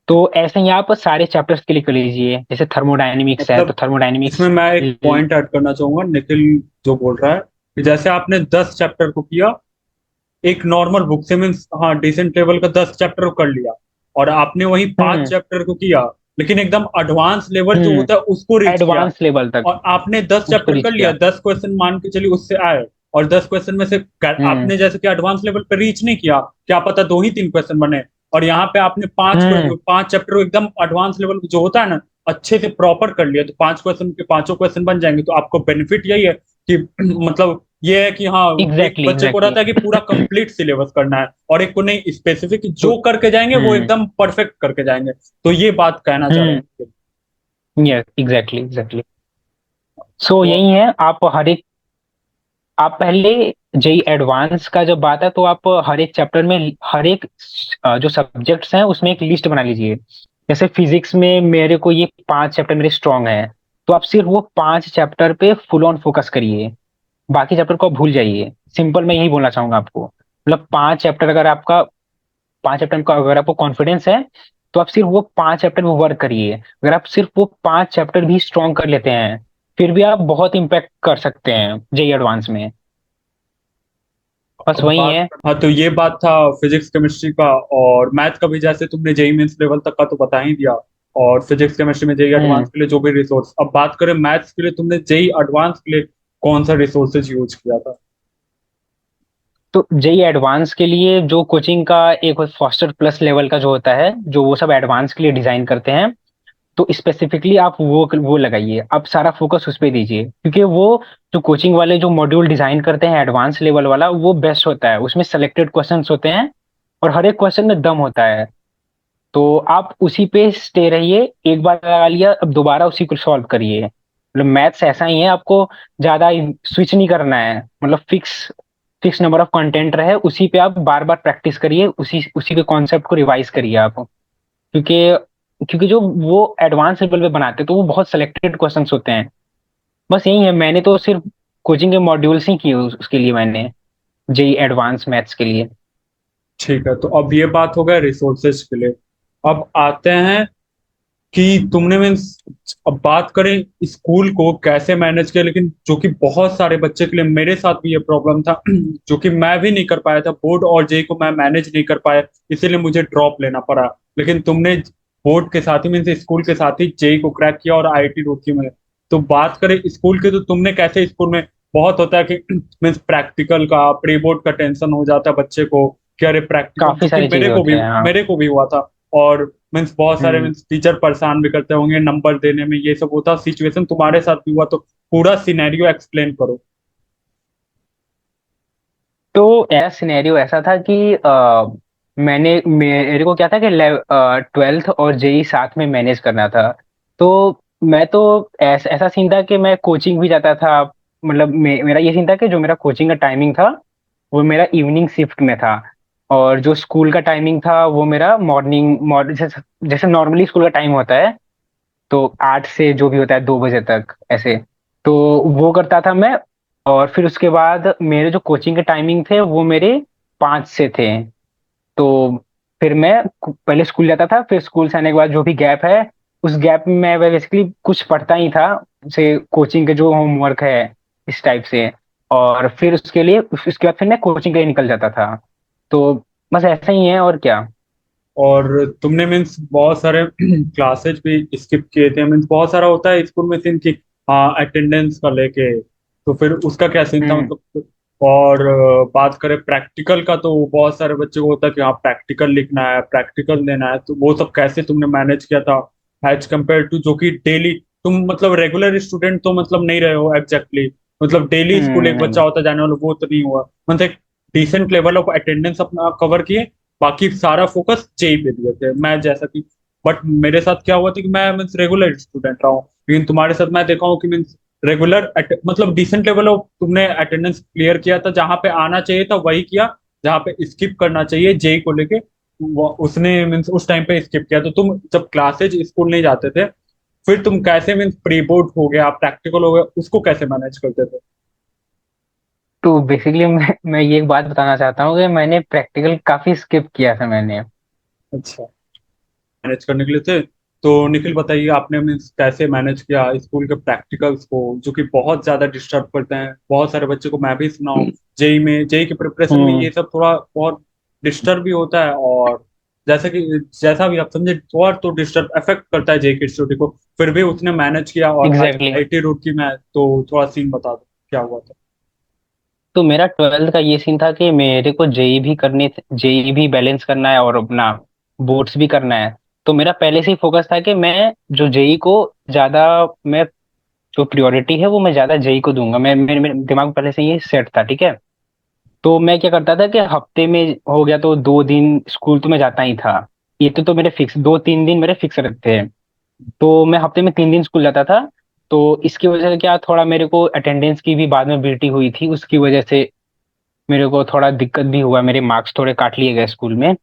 तो ऐसे ही आप सारे चैप्टर्स के लिए कर लीजिए, जैसे थर्मोडायनेमिक्स है तो मतलब इसमें थर्मोडायनेमिक्स। मैं एक पॉइंट ऐड करना चाहूंगा, निखिल जो बोल रहा है कि जैसे आपने 10 चैप्टर को किया एक नॉर्मल बुक से, मीन्स हाँ डिसेंट लेवल का 10 चैप्टर को कर लिया, और आपने वही पांच हम्म। चैप्टर को किया, लेकिन एकदम एडवांस लेवल जो हम्म। होता है उसको रीच किया, एडवांस लेवल तक और आपने दस उसको चैप्टर रीच कर लिया, किया। 10 क्वेश्चन मान के चलिए उससे आए, और 10 क्वेश्चन में से हम्म। आपने जैसे कि एडवांस लेवल पर रीच नहीं किया, क्या पता दो ही तीन क्वेश्चन बने, और यहाँ पे आपने हम्म। पांच चैप्टर एकदम एडवांस लेवल जो होता है ना, अच्छे से प्रॉपर कर लिया, तो पांच क्वेश्चन के पांचों क्वेश्चन बन जाएंगे। तो आपको बेनिफिट यही है कि मतलब ये है कि हाँ, एक एग्जैक्टली बच्चे को एग्जैक्टली। रहता है कि पूरा कंप्लीट सिलेबस करना है, और एक को नहीं, स्पेसिफिक तो जो करके जाएंगे वो हम्म। एकदम परफेक्ट करके जाएंगे। तो ये बात कहना चाह रहे हम्म। हैं। Yes exactly exactly. सो तो यही है, आप पहले जेई एडवांस का जब बात है तो आप हर एक चैप्टर में हर एक जो सब्जेक्ट्स हैं उसमें एक लिस्ट बना लीजिए। जैसे फिजिक्स में मेरे को ये 5 चैप्टर मेरे स्ट्रांग हैं, तो आप सिर्फ वो 5 चैप्टर पे फुल ऑन फोकस करिए, बाकी चैप्टर को आप भूल जाइए। सिंपल मैं यही बोलना चाहूंगा आपको, मतलब 5 चैप्टर अगर आपका 5 चैप्टर का अगर आपको कॉन्फिडेंस है तो आप सिर्फ वो 5 चैप्टर में वर्क करिए। अगर आप सिर्फ वो 5 चैप्टर भी स्ट्रॉन्ग कर लेते हैं, फिर भी आप बहुत इम्पैक्ट कर सकते हैं जेई एडवांस में। बस अब वही बात, है। हाँ, तो ये बात था फिजिक्स केमिस्ट्री का। और मैथ का भी जैसे तुमने जेई मेंस लेवल तक का तो बता ही दिया, और फिजिक्स केमिस्ट्री में जेई हम्म। एडवांस के लिए जो भी रिसोर्स। अब बात करें मैथ्स के लिए, तुमने जेई एडवांस के लिए कौन सा रिसोर्सेज यूज किया था? तो जेई एडवांस के लिए जो कोचिंग का एक फास्टर प्लस लेवल का जो होता है, जो वो सब एडवांस के लिए डिजाइन करते हैं, तो स्पेसिफिकली आप वो लगाइए, आप सारा फोकस उस पर दीजिए, क्योंकि वो जो कोचिंग वाले जो मॉड्यूल डिजाइन करते हैं एडवांस लेवल वाला, वो बेस्ट होता है, उसमें सेलेक्टेड क्वेश्चंस होते हैं और हर एक क्वेश्चन में दम होता है। तो आप उसी पे स्टे रहिए, एक बार लगा लिया अब दोबारा उसी को सॉल्व करिए। मतलब मैथ्स ऐसा ही है, आपको ज्यादा स्विच नहीं करना है, मतलब fix fix number of content रहे, उसी पे आप बार बार प्रैक्टिस करिए, उसी उसी के कॉन्सेप्ट को रिवाइज करिए आप। क्योंकि क्योंकि जो वो एडवांस लेवल पे बनाते हैं तो वो बहुत सिलेक्टेड क्वेश्चंस होते हैं। बस यही है, मैंने तो सिर्फ कोचिंग के मॉड्यूल्स ही किए उसके लिए, मैंने जेई एडवांस मैथ्स के लिए। ठीक है, तो अब ये बात हो गया रिसोर्सेज के लिए। अब आते हैं कि तुमने मीन्स, अब बात करें स्कूल को कैसे मैनेज किया, लेकिन जो कि बहुत सारे बच्चे के लिए, मेरे साथ भी ये प्रॉब्लम था जो कि मैं भी नहीं कर पाया था, बोर्ड और जेई को मैं मैनेज नहीं कर पाया, इसीलिए मुझे ड्रॉप लेना पड़ा। लेकिन तुमने बोर्ड के साथ ही मीन्स स्कूल के साथ ही जेई को क्रैक किया और आईआईटी रुड़की में। तो बात करें स्कूल की, तो तुमने कैसे, स्कूल में बहुत होता है कि मीन्स प्रैक्टिकल का, प्री बोर्ड का टेंशन हो जाता है बच्चे को कि अरे प्रैक्टिकल, काफी जो कि सारी चीजें होती है, हाँ। मेरे को भी हुआ था। और मीन्स बहुत सारे हम्म। मीन्स टीचर परेशान भी करते होंगे नंबर देने में, ये सब होता। सिचुएशन तुम्हारे साथ भी हुआ, तो पूरा सिनेरियो एक्सप्लेन करो। तो ऐसा सिनेरियो ऐसा था कि मेरे को क्या था कि 12th और जेई साथ में मैनेज करना था। तो मैं तो ऐसा सीन था कि मैं कोचिंग भी जाता था। मतलब मेरा ये सीन था कि जो मेरा कोचिंग का टाइमिंग था वो मेरा इवनिंग शिफ्ट में था, और जो स्कूल का टाइमिंग था वो मेरा मॉर्निंग जैसे जैसे नॉर्मली स्कूल का टाइम होता है, तो 8 से जो भी होता है 2 बजे तक ऐसे। तो वो करता था मैं। और फिर उसके बाद मेरे जो कोचिंग के टाइमिंग थे वो मेरे 5 से थे। तो फिर मैं पहले स्कूल जाता था, फिर स्कूल से आने के बाद जो भी गैप है, उस गैप में मैं बेसिकली कुछ पढ़ता ही था, जैसे कोचिंग के जो होमवर्क है इस टाइप से। और फिर उसके बाद फिर मैं कोचिंग के लिए निकल जाता था। तो बस ऐसा ही है, और क्या। और तुमने मीन्स बहुत सारे क्लासेज भी स्किप किए थे, मीन्स बहुत सारा होता है स्कूल में सीन की, हाँ, अटेंडेंस का लेके। तो फिर उसका क्या सीन था हम्म। मतलब? और बात करें प्रैक्टिकल का, तो बहुत सारे बच्चों को होता है कि हाँ प्रैक्टिकल लिखना है, प्रैक्टिकल देना है, तो वो सब कैसे तुमने मैनेज किया था एज कम्पेयर टू जो कि डेली? तुम मतलब रेगुलर स्टूडेंट तो मतलब नहीं रहे हो एग्जैक्टली, मतलब डेली स्कूल एक बच्चा नहीं। होता है जाने वाला, वो तो नहीं हुआ। मतलब एक डिसेंट लेवल ऑफ अटेंडेंस अपना कवर किए, बाकी सारा फोकस जेई पे दिए थे मैं जैसा कि। बट मेरे साथ क्या हुआ था कि मैं मीन्स रेगुलर स्टूडेंट रहा हूँ, लेकिन तुम्हारे साथ मैं देखा हूँ कि मीन्स रेगुलर मतलब डिसेंट लेवल ऑफ तुमने अटेंडेंस क्लियर किया था, जहां पे आना चाहिए था वही किया, जहां पे स्किप करना चाहिए जेई को लेके उसने मीन्स उस टाइम पे स्किप किया। तो तुम जब क्लासेज स्कूल नहीं जाते थे, फिर तुम कैसे मीन्स प्री बोर्ड हो गया, प्रैक्टिकल हो गया, उसको कैसे मैनेज करते थे? तो बेसिकली मैं ये एक बात बताना चाहता हूँ कि मैंने प्रैक्टिकल काफी स्किप किया था मैंने। अच्छा, मैनेज करने के लिए थे। तो निखिल बताइए, आपने मीन्स कैसे मैनेज किया स्कूल के प्रैक्टिकल्स को, जो कि बहुत ज्यादा डिस्टर्ब करते हैं बहुत सारे बच्चों को, मैं भी सुना हूँ। जेई में, जेई की प्रिपरेशन में हम्म। ये सब थोड़ा बहुत डिस्टर्ब भी होता है, और जैसे कि जैसा भी आप समझे, थोड़ा तो डिस्टर्ब अफेक्ट करता है जेई की स्टूडेंट को। फिर भी उसने मैनेज किया, और आज एग्जैक्टली exactly। आईआईटी रुड़की में है। तो थोड़ा सीन बता दो क्या हुआ था। तो मेरा 12th का ये सीन था कि मेरे को जेई भी बैलेंस करना है और अपना बोर्ड्स भी करना है। तो मेरा पहले से ही फोकस था कि मैं जो जेई को ज्यादा, मैं जो प्रायोरिटी है वो मैं ज्यादा जेई को दूंगा। मेरे दिमाग में पहले से ये सेट था, ठीक है। तो मैं क्या करता था कि हफ्ते में हो गया तो 2 दिन स्कूल तो मैं जाता ही था। ये तो मेरे फिक्स 2-3 दिन मेरे फिक्स रहते हैं। तो मैं हफ्ते में 3 दिन स्कूल जाता था। तो इसकी वजह से क्या, थोड़ा मेरे को अटेंडेंस की भी बाद में बीटी हुई थी, उसकी वजह से मेरे को थोड़ा दिक्कत भी हुआ, मेरे मार्क्स थोड़े काट लिए गए स्कूल में।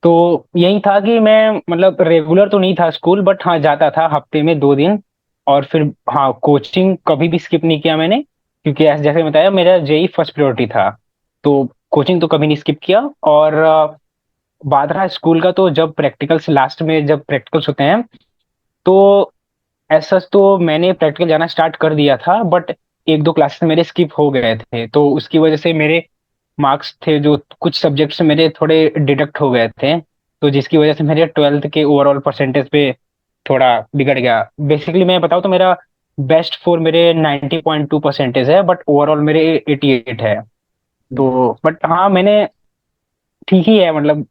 तो यही था कि मैं मतलब रेगुलर तो नहीं था स्कूल, बट हाँ जाता था हफ्ते में 2 दिन। और फिर हाँ, कोचिंग कभी भी स्किप नहीं किया मैंने, क्योंकि ऐसे जैसे बताया मेरा जेई फर्स्ट प्रायोरिटी था। तो कोचिंग तो कभी नहीं स्किप किया। और बात रहा स्कूल का, तो जब प्रैक्टिकल्स लास्ट में जब प्रैक्टिकल्स होते हैं, तो ऐसा तो मैंने प्रैक्टिकल जाना स्टार्ट कर दिया था, बट 1-2 क्लासेस मेरे स्किप हो गए थे, तो उसकी वजह से मेरे मार्क्स थे जो कुछ सब्जेक्ट्स मेरे थोड़े डिडक्ट हो गए थे। तो जिसकी वजह से मेरे 12th के ओवरऑल परसेंटेज पे थोड़ा बिगड़ गया। बेसिकली मैं बताऊँ तो मेरा बेस्ट फोर मेरे 90.2 परसेंटेज है, बट ओवरऑल मेरे 88 है। तो बट हाँ, मैंने ठीक ही है मतलब,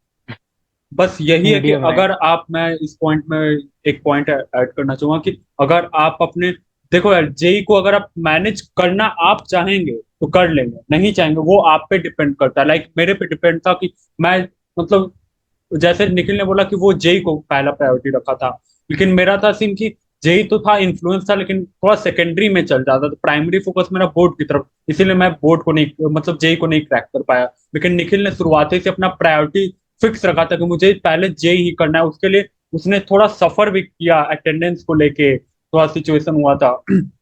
बस यही है कि मीडियम है। अगर आप, मैं इस पॉइंट में एक पॉइंट ऐड करना चाहूंगा कि अगर आप अपने, देखो यार, जेई को अगर आप मैनेज करना आप चाहेंगे तो कर लेंगे, नहीं चाहेंगे वो आप पे डिपेंड करता है। लाइक मेरे पे डिपेंड था कि मैं, मतलब जैसे निखिल ने बोला कि वो जेई को पहला प्रायोरिटी रखा था, लेकिन मेरा था सीन कि जेई तो था, इन्फ्लुएंस था, लेकिन थोड़ा सेकेंडरी में चल जाता, तो प्राइमरी फोकस मेरा बोर्ड की तरफ, इसीलिए मैं बोर्ड को नहीं, मतलब जेई को नहीं क्रैक कर पाया। लेकिन निखिल ने शुरुआती से अपना प्रायोरिटी फिक्स रखा था कि मुझे पहले जेई ही करना है, उसके लिए उसने थोड़ा सफर भी किया, अटेंडेंस को लेके थोड़ा सिचुएशन हुआ था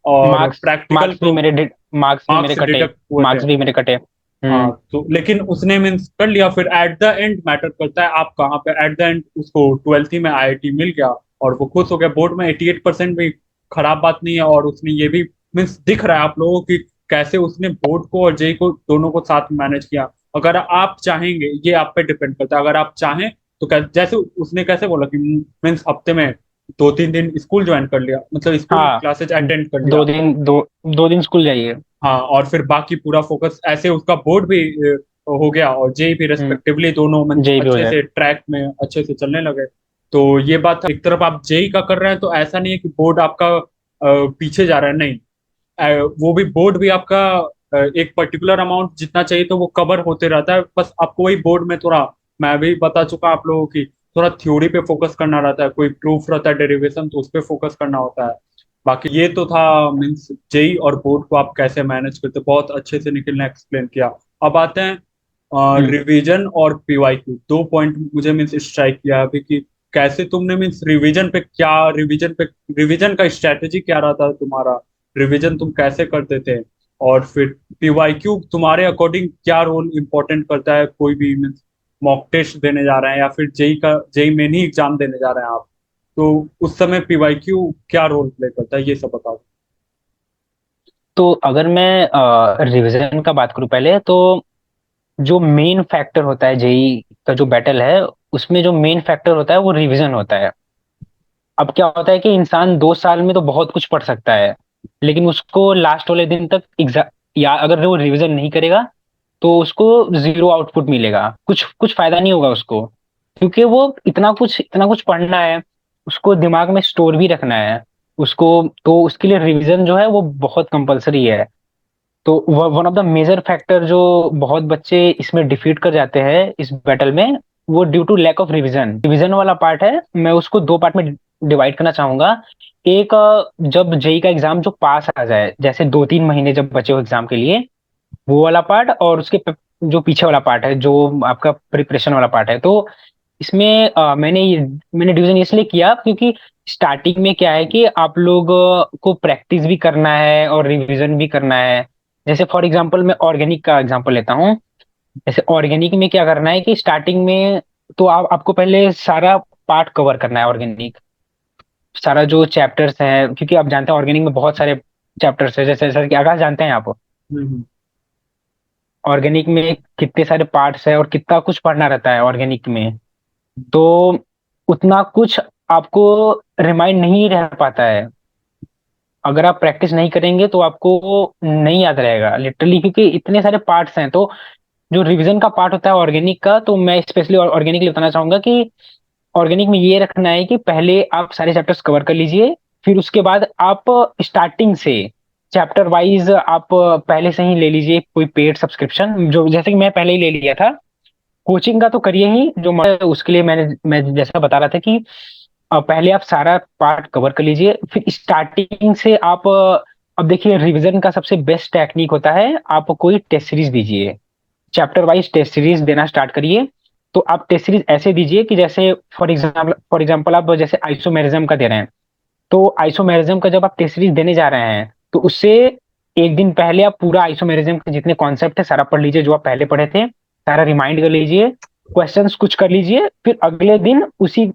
और मार्क्स प्रैक्टिकल मार्क्स भी तो मेरे मार्क्स भी मेरे मार्क्स कटे। डिडक्ट हुए थे। मार्क्स भी मेरे कटे। हाँ हम्म। तो लेकिन उसने मीन्स कर लिया, फिर एट द एंड मैटर करता है आप कहाँ पे, एट द एंड उसको 12th ही में आईआईटी मिल गया और वो खुश हो गया। बोर्ड में 88% भी खराब बात नहीं है, और उसने ये भी मीन्स दिख रहा है आप लोगों की कैसे उसने बोर्ड को और जेई को दोनों को साथ मैनेज किया। अगर आप चाहेंगे, ये आप पे डिपेंड करता है, अगर आप चाहें तो जैसे उसने कैसे बोला कि मीन्स हफ्ते में 2-3 दिन स्कूल ज्वाइन कर लिया, मतलब स्कूल हाँ, क्लासेज अटेंड कर लिया। 2 दिन स्कूल जाइए। हाँ और फिर बाकी पूरा फोकस ऐसे उसका बोर्ड भी हो गया और जेई भी रेस्पेक्टिवली, दोनों जेई भी हो अच्छे जाए। से ट्रैक में अच्छे से चलने लगे। तो ये बात था, एक तरफ आप जेई का कर रहे हैं तो ऐसा नहीं है कि बोर्ड आपका पीछे जा रहा है, नहीं। वो भी बोर्ड भी आपका एक पर्टिकुलर अमाउंट जितना चाहिए तो वो कवर होते रहता है, बस आपको वही बोर्ड में थोड़ा, मैं भी बता चुका आप लोगों की, थोड़ा थ्योरी पे फोकस करना रहता है, कोई प्रूफ रहता है डेरिवेशन तो उस पर फोकस करना होता है। बाकी ये तो था मीन्स जेई और बोर्ड को आप कैसे मैनेज करते, बहुत अच्छे से निखिल ने एक्सप्लेन किया। अब आते हैं हम्म। रिवीजन और पीवाईक्यू, दो पॉइंट मुझे मीन्स स्ट्राइक किया अभी कि कैसे तुमने मीन्स रिवीजन पे रिवीजन का स्ट्रेटेजी क्या रहा था तुम्हारा, रिवीजन तुम कैसे करते थे, और फिर पीवाईक्यू तुम्हारे अकॉर्डिंग क्या रोल इंपॉर्टेंट करता है, कोई भी मीन्स मॉक टेस्ट देने जा रहे हैं या फिर जेई मेन ही एग्जाम देने जा रहे हैं आप, तो उस समय पीवाईक्यू क्या रोल प्ले करता है, ये सब बताओ। तो अगर मैं रिवीजन का बात करूं पहले, तो जो मेन फैक्टर होता है जेई का जो बैटल है, उसमें जो मेन फैक्टर होता है वो रिवीजन होता है। अब क्या होता है कि इंसान 2 साल में तो बहुत कुछ पढ़ सकता है, लेकिन उसको लास्ट वाले दिन तक एग्जाम, या अगर वो रिवीजन नहीं करेगा तो उसको जीरो आउटपुट मिलेगा, कुछ कुछ फायदा नहीं होगा उसको। क्योंकि वो इतना कुछ पढ़ना है, उसको दिमाग में स्टोर भी रखना है उसको। तो उसके लिए रिवीजन जो है वो बहुत कंपलसरी है। तो one of the major factor जो बहुत बच्चे इसमें डिफीट कर जाते हैं इस बैटल में, वो due to lack of revision. Revision वाला पार्ट है, मैं उसको 2 पार्ट में डिवाइड करना चाहूंगा। एक, जब जेई का एग्जाम जो पास आ जाए, जैसे 2-3 महीने जब बचे हो एग्जाम के लिए, वो वाला पार्ट, और उसके जो पीछे वाला पार्ट है जो आपका प्रिपरेशन वाला पार्ट है। तो इसमें मैंने डिवीजन इसलिए किया क्योंकि स्टार्टिंग में क्या है कि आप लोग को प्रैक्टिस भी करना है और रिवीजन भी करना है। जैसे फॉर एग्जांपल मैं ऑर्गेनिक का एग्जांपल लेता हूँ। जैसे ऑर्गेनिक में क्या करना है कि स्टार्टिंग में तो आपको पहले सारा पार्ट कवर करना है ऑर्गेनिक, सारा जो चैप्टर्स हैं, क्योंकि आप जानते हैं ऑर्गेनिक में बहुत सारे चैप्टर्स है। जैसे जैसे कि आकाश जानते हैं आप, हम्म। ऑर्गेनिक में कितने सारे पार्ट्स है और कितना कुछ पढ़ना रहता है ऑर्गेनिक में। तो उतना कुछ आपको रिमाइंड नहीं रह पाता है, अगर आप प्रैक्टिस नहीं करेंगे तो आपको नहीं याद रहेगा लिटरली, क्योंकि इतने सारे पार्ट्स हैं। तो जो रिवीजन का पार्ट होता है ऑर्गेनिक का, तो मैं स्पेशली ऑर्गेनिक बताना चाहूंगा कि ऑर्गेनिक में ये रखना है कि पहले आप सारे चैप्टर्स कवर कर लीजिए, फिर उसके बाद आप स्टार्टिंग से चैप्टर वाइज आप पहले से ही ले लीजिए कोई पेड सब्सक्रिप्शन, जो जैसे कि मैं पहले ही ले लिया था। कोचिंग का तो करिए ही, जो उसके लिए मैं जैसा बता रहा था कि पहले आप सारा पार्ट कवर कर लीजिए, फिर स्टार्टिंग से आप अब देखिए रिवीजन का सबसे बेस्ट टेक्निक होता है, आप कोई टेस्ट सीरीज दीजिए, चैप्टर वाइज टेस्ट सीरीज देना स्टार्ट करिए। तो आप टेस्ट सीरीज ऐसे दीजिए कि जैसे फॉर एग्जाम्पल आप जैसे आइसोमेरिज्म का दे रहे हैं, तो आइसोमेरिज्म का जब आप टेस्ट सीरीज देने जा रहे हैं तो उससे एक दिन पहले आप पूरा आइसोमेरिज्म के जितने कॉन्सेप्ट है सारा पढ़ लीजिए, जो आप पहले पढ़े थे सारा रिमाइंड कर लीजिए, क्वेश्चंस कुछ कर लीजिए, फिर अगले दिन उसी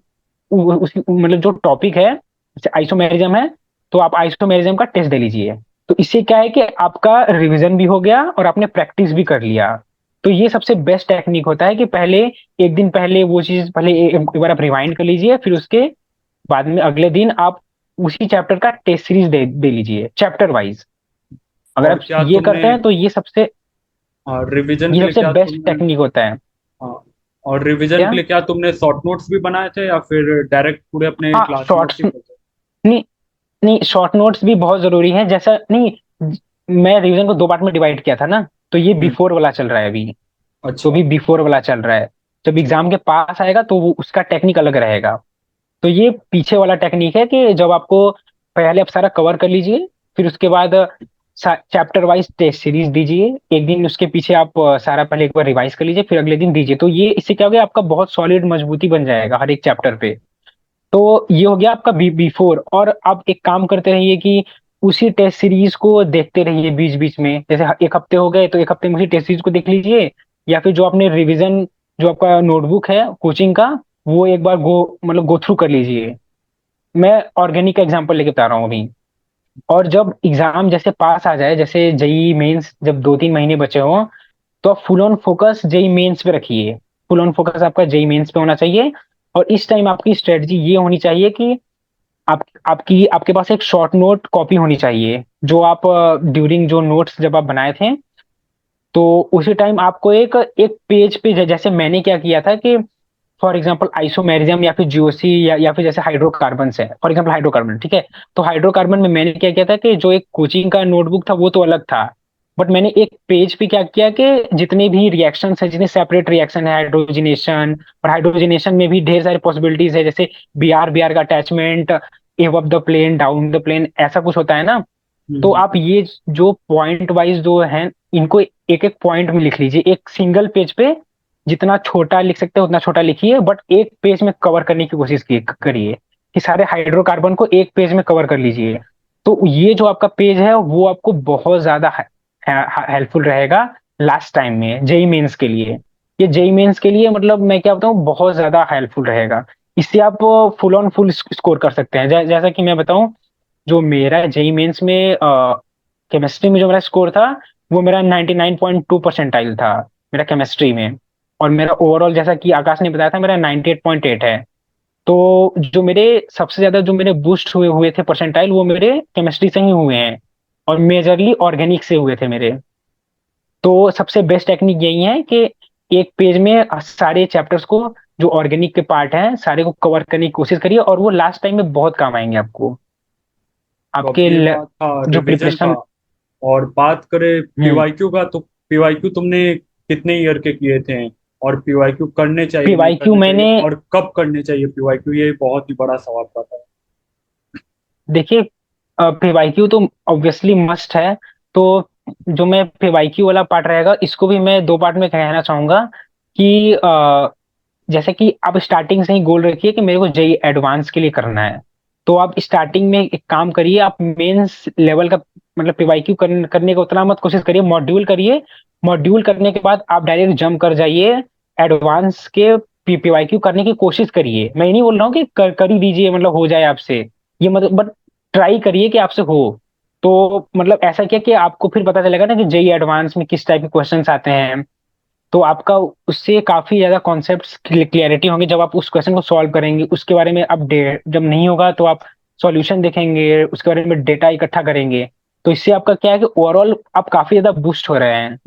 मतलब जो टॉपिक है जैसे आइसोमेरिज्म है, तो आप आइसोमेरिज्म का टेस्ट दे लीजिए। तो इससे क्या है कि आपका रिवीजन भी हो गया और आपने प्रैक्टिस भी कर लिया। तो ये सबसे बेस्ट टेक्निक होता है कि पहले एक दिन पहले वो चीज पहले एक बार आप रिवाइंड कर लीजिए, फिर उसके बाद में अगले दिन आप उसी चैप्टर का टेस्ट सीरीज दे लीजिए चैप्टर वाइज। अगर और आप क्या ये तुमने, करते हैं तो रिवीजन ये के लिए सबसे क्या बेस्ट तुमने, टेक्निक होता है। हाँ, और रिवीजन क्या? के लिए क्या तुमने शॉर्ट नोट्स भी बनाए थे या फिर डायरेक्ट पूरे अपने हाँ क्लास नोट्स शॉर्ट्स, ही पढ़ते? नहीं नहीं शॉर्ट नोट्स भी बहुत जरूरी है, जैसा नहीं, मैं रिवीजन को दो पार्ट में डिवाइड किया था ना, तो ये हम्म। बिफोर वाला चल रहा है अभी, तो अच्छा। भी बिफोर वाला चल रहा है। जब एग्जाम के पास आएगा तो वो उसका टेक्निक अलग रहेगा। तो ये पीछे वाला टेक्निक है कि जब आपको पहले आप सारा कवर कर लीजिए, फिर उसके बाद चैप्टर वाइज टेस्ट सीरीज दीजिए, एक दिन उसके पीछे आप सारा पहले एक बार रिवाइज कर लीजिए, फिर अगले दिन दीजिए, तो ये इससे क्या हो गया आपका बहुत सॉलिड मजबूती बन जाएगा हर एक चैप्टर पे। तो ये हो गया आपका बिफोर। और आप एक काम करते रहिए कि उसी टेस्ट सीरीज को देखते रहिए बीच बीच में, जैसे एक हफ्ते हो गए तो एक हफ्ते में उसी टेस्ट सीरीज को देख लीजिए, या फिर जो आपने रिवीजन जो आपका नोटबुक है कोचिंग का वो एक बार गो थ्रू कर लीजिए। मैं ऑर्गेनिक का एग्जांपल लेके बता रहा हूँ अभी। और जब एग्जाम जैसे पास आ जाए, जैसे जेई मेंस जब 2-3 महीने बचे हों, तो आप full on focus JEE mains पे रखिए, फुल ऑन फोकस आपका जेई मेंस पे होना चाहिए। और इस टाइम आपकी स्ट्रेटजी ये होनी चाहिए कि आपके पास एक शॉर्ट नोट कॉपी होनी चाहिए, जो आप ड्यूरिंग जो नोट्स जब आप बनाए थे, तो उसी टाइम आपको एक एक पेज पे जैसे मैंने क्या किया था कि फॉर एग्जाम्पल आइसोमेरिज्म या फिर जीओसी या फिर जैसे हाइड्रोकार्बन है, फॉर एग्जाम्पल हाइड्रोकार्बन ठीक है, तो हाइड्रोकार्बन में मैंने क्या किया था कि जो एक कोचिंग का नोटबुक था वो तो अलग था, बट मैंने एक पेज पे क्या किया कि जितने भी रिएक्शंस है, जितने सेपरेट रिएक्शन है, हाइड्रोजनेशन, और हाइड्रोजनेशन में भी ढेर सारी पॉसिबिलिटीज है, जैसे बी आर का attachment, above the plane down the plane, ऐसा कुछ होता है ना। तो हम्म। आप ये जो पॉइंट वाइज जो है इनको एक एक पॉइंट में लिख लीजिए, एक सिंगल पेज पे जितना छोटा लिख सकते हैं उतना छोटा लिखिए, बट एक पेज में कवर करने की कोशिश करिए कि सारे हाइड्रोकार्बन को एक पेज में कवर कर लीजिए। तो ये जो आपका पेज है वो आपको बहुत ज्यादा हेल्पफुल रहेगा लास्ट टाइम में जेई मेंस के लिए। ये जेई मेंस के लिए मतलब मैं क्या बताऊँ बहुत ज्यादा हेल्पफुल रहेगा। इससे आप फुल ऑन फुल स्कोर कर सकते हैं। जैसा कि मैं बताऊं, जो मेरा जेई मेंस में केमिस्ट्री में जो मेरा स्कोर था वो मेरा 99.2 परसेंटाइल था मेरा केमिस्ट्री में। और मेरा ओवरऑल जैसा कि आकाश ने बताया था मेरा 98.8 है। तो जो मेरे सबसे ज्यादा जो मेरे बूस्ट हुए हुए थे परसेंटाइल वो मेरे केमिस्ट्री से ही हुए हैं, और मेजरली ऑर्गेनिक से हुए थे मेरे। तो सबसे बेस्ट टेक्निक यही है कि एक पेज में सारे चैप्टर्स को जो ऑर्गेनिक के पार्ट हैं सारे को कवर करने की कोशिश करिए, और वो लास्ट टाइम में बहुत काम आएंगे आपको तो अब आपके ये बात था जो रिवीजन का। प्रिपरेशन। और बात करें हम्म। पीवाईक्यू का, तो पीवाईक्यू तुमने कितने ईयर के किए थे? और पीवाईक्यू करने चाहिए नहीं पीवाईक्यू करने चाहिए, मैंने, और कब करने चाहिए पीवाईक्यू, ये बहुत ही बड़ा सवाल रहता है। देखिए पीवाईक्यू तो ऑब्वियसली मस्ट है। तो जो मैं पीवाईक्यू वाला पार्ट रहेगा इसको भी मैं दो पार्ट में कहना चाहूंगा कि जैसे कि आप स्टार्टिंग से ही गोल रखिए कि मेरे को जेई एडवांस के लिए करना है, तो आप स्टार्टिंग में एक काम करिए, आप मेंस लेवल का मतलब पीवाईक्यू करने का उतना मत कोशिश करिए, मॉड्यूल करिए। मॉड्यूल करने के बाद आप डायरेक्ट जंप कर जाइए एडवांस के पीवाईक्यू करने की कोशिश करिए। मैं ये नहीं बोल रहा हूँ कि कर ही दीजिए मतलब हो जाए आपसे, ये मतलब बट ट्राई करिए कि आपसे हो। तो मतलब ऐसा क्या कि आपको फिर पता चलेगा ना कि जेई एडवांस में किस टाइप के क्वेश्चंस आते हैं, तो आपका उससे काफी ज्यादा कॉन्सेप्ट्स क्लियरिटी होंगे जब आप उस क्वेश्चन को सॉल्व करेंगे, उसके बारे में अपडेट जब नहीं होगा तो आप सॉल्यूशन देखेंगे, उसके बारे में डेटा इकट्ठा करेंगे। तो इससे आपका क्या है कि ओवरऑल आप काफी ज्यादा बूस्ट हो रहे हैं।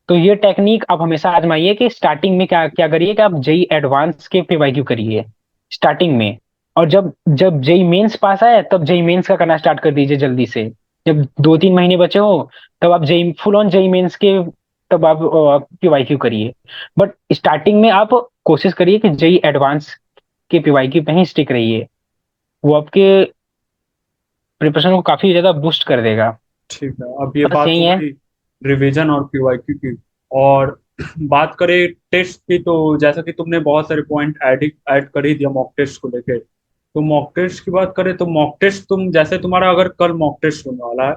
तो ये टेक्निक आप हमेशा आजमाइए कि स्टार्टिंग में क्या क्या करिए कि आप जेई एडवांस के पीवाईक्यू करिए, स्टार्टिंग में। और जब जब जेई मेंस पास आया तब जेई मेंस का करना स्टार्ट कर दीजिए जल्दी से। जब 2-3 महीने बचे हो तब आप JEE full on JEE mains के, तब आप पीवाईक्यू करिए। बट स्टार्टिंग में आप कोशिश करिए कि जेई एडवांस के पीवाईक्यू पे ही स्टिक रहिए। वो आपके प्रिपरेशन को काफी ज्यादा बूस्ट कर देगा। ठीक है, अब ये बस बात यही हो है। गई रिवीजन और पीवाईक्यू की। और बात करें टेस्ट की, तो जैसा कि तुमने बहुत सारे पॉइंट ऐड ऐड कर ही दिया मॉक टेस्ट को लेके। तो मॉक टेस्ट की बात करें तो मॉक टेस्ट, तुम जैसे तुम्हारा अगर कल मॉक टेस्ट होने वाला है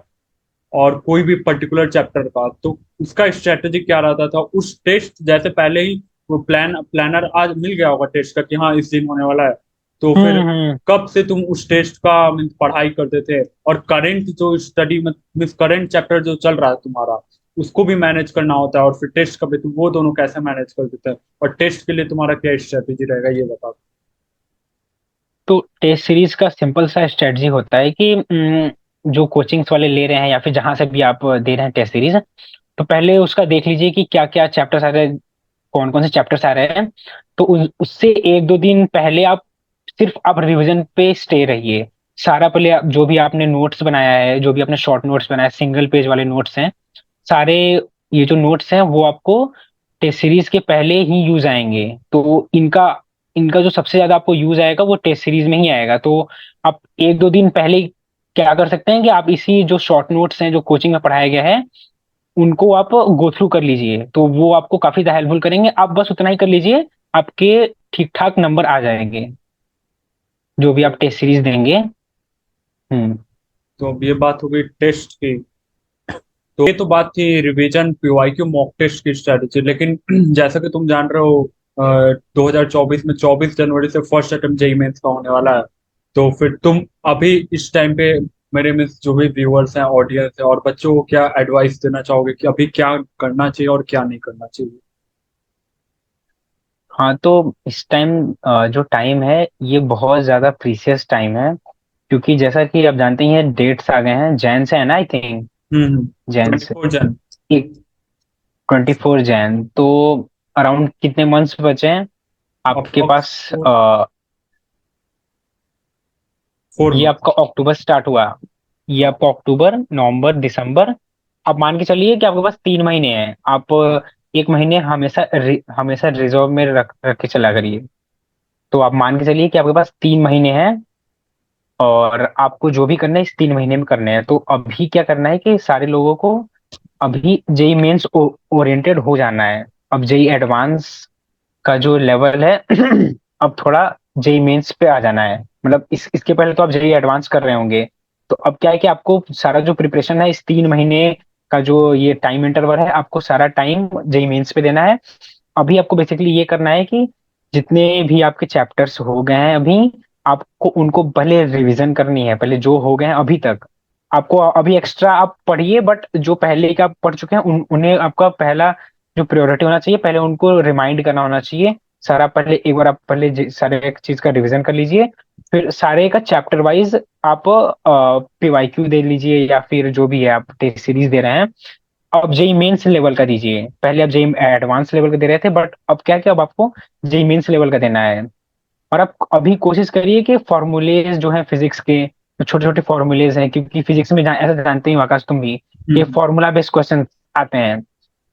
और कोई भी पर्टिकुलर चैप्टर का, तो उसका स्ट्रेटेजी क्या रहता था उस टेस्ट, जैसे पहले ही वो प्लानर आज मिल गया होगा टेस्ट का कि हाँ इस दिन होने वाला है, तो फिर हम्म। कब से तुम उस टेस्ट का मीन्स पढ़ाई करते थे, और करंट जो स्टडी में मीन्स करंट चैप्टर जो चल रहा है तुम्हारा, उसको भी मैनेज करना होता है, और फिर टेस्ट का भी, तुम वो दोनों कैसे मैनेज कर देते हैं, और टेस्ट के लिए तुम्हारा क्या स्ट्रेटेजी रहेगा ये बताओ। तो टेस्ट सीरीज का सिंपल सा स्ट्रेटजी होता है कि जो कोचिंग्स वाले ले रहे हैं या फिर जहां से भी आप दे रहे हैं टेस्ट सीरीज, तो पहले उसका देख लीजिए कि क्या क्या चैप्टर्स आ रहे हैं, कौन कौन से चैप्टर्स आ रहे हैं। तो उससे 1-2 दिन पहले आप सिर्फ आप रिवीजन पे स्टे रहिए। सारा पहले जो भी आपने नोट्स बनाया है, जो भी आपने शॉर्ट नोट्स बनाया, सिंगल पेज वाले नोट्स हैं सारे, ये जो नोट्स हैं वो आपको टेस्ट सीरीज के पहले ही यूज आएंगे। तो इनका इनका जो सबसे ज्यादा आपको यूज आएगा वो टेस्ट सीरीज में ही आएगा। तो आप 1-2 दिन पहले क्या कर सकते हैं कि आप इसी जो शॉर्ट नोट्स हैं जो कोचिंग में पढ़ाया गया है उनको आप गो थ्रू कर लीजिए, तो वो आपको काफी ज्यादा हेल्पफुल करेंगे। आप बस उतना ही कर लीजिए, आपके ठीक ठाक नंबर आ जाएंगे जो भी तो आप टेस्ट सीरीज देंगे। हम्म। तो अब ये बात हो गई टेस्ट की। तो ये तो बात थी रिवीजन पीवाईक्यू मॉक टेस्ट की स्ट्रेटेजी, लेकिन जैसा कि तुम जान रहे हो 2024 में 24 जनवरी से फर्स्ट अटेम्प्ट जेई मेंस का होने वाला है। तो फिर तुम अभी इस टाइम पे मेरे में जो भी व्यूअर्स हैं, ऑडियंस है और बच्चों को क्या एडवाइस देना चाहोगे कि अभी क्या करना चाहिए और क्या नहीं करना चाहिए। हाँ, तो इस टाइम जो टाइम है ये बहुत ज्यादा प्रीसियस टाइम है, क्योंकि जैसा कि आप जानते ही हैं डेट्स आ गए हैं, जैन से है ना, आई थिंक जैन ट्वेंटी से। फोर जन 24 जैन तो अराउंड कितने मंथ्स बचे हैं आपके अप्रॉक्स पास? 4 मंथ। ये आपका अक्टूबर स्टार्ट हुआ, ये आपका अक्टूबर, नवंबर, दिसंबर। आप मान के चलिए कि आपके पास 3 महीने हैं। आप 1 महीने हमेशा हमेशा रिजर्व में रख रख के चला करिए। तो आप मान के चलिए कि आपके पास 3 महीने हैं और आपको जो भी करना है इस 3 महीने में करना है। तो अभी क्या करना है कि सारे लोगों को अभी जेई मेंस ओरिएंटेड हो जाना है। अब जेई एडवांस का जो लेवल है अब थोड़ा जेई मेंस पे आ जाना है। मतलब इसके पहले तो आप जेई एडवांस कर रहे होंगे। तो अब क्या है कि आपको सारा जो प्रिपरेशन है इस 3 महीने का जो ये टाइम इंटरवल है आपको सारा टाइम जेई मेंस पे देना है। अभी आपको बेसिकली ये करना है कि जितने भी आपके चैप्टर्स हो गए हैं अभी, आपको उनको पहले रिवीजन करनी है, पहले जो हो गए हैं अभी तक। आपको अभी एक्स्ट्रा आप पढ़िए, बट जो पहले का आप पढ़ चुके हैं उन्हें आपका पहला जो प्रायोरिटी होना चाहिए, पहले उनको रिमाइंड करना होना चाहिए। सारा पहले एक बार आप पहले सारे एक चीज का रिवीजन कर लीजिए। फिर सारे का चैप्टर वाइज आप पीवाईक्यू दे लीजिए या फिर जो भी है आप टेस्ट सीरीज दे रहे हैं। अब जेई मेंस लेवल का दीजिए, पहले आप जेई एडवांस लेवल का दे रहे थे बट अब क्या क्या अब आपको जेई मेंस लेवल का देना है। और आप अभी कोशिश करिए कि फॉर्मूलेज जो है फिजिक्स के, छोटे छोटे फॉर्मूलेज हैं, क्योंकि फिजिक्स में ऐसा जानते ही हो आकाश तुम भी, ये हम्म। फॉर्मूला बेस्ड क्वेश्चन आते हैं।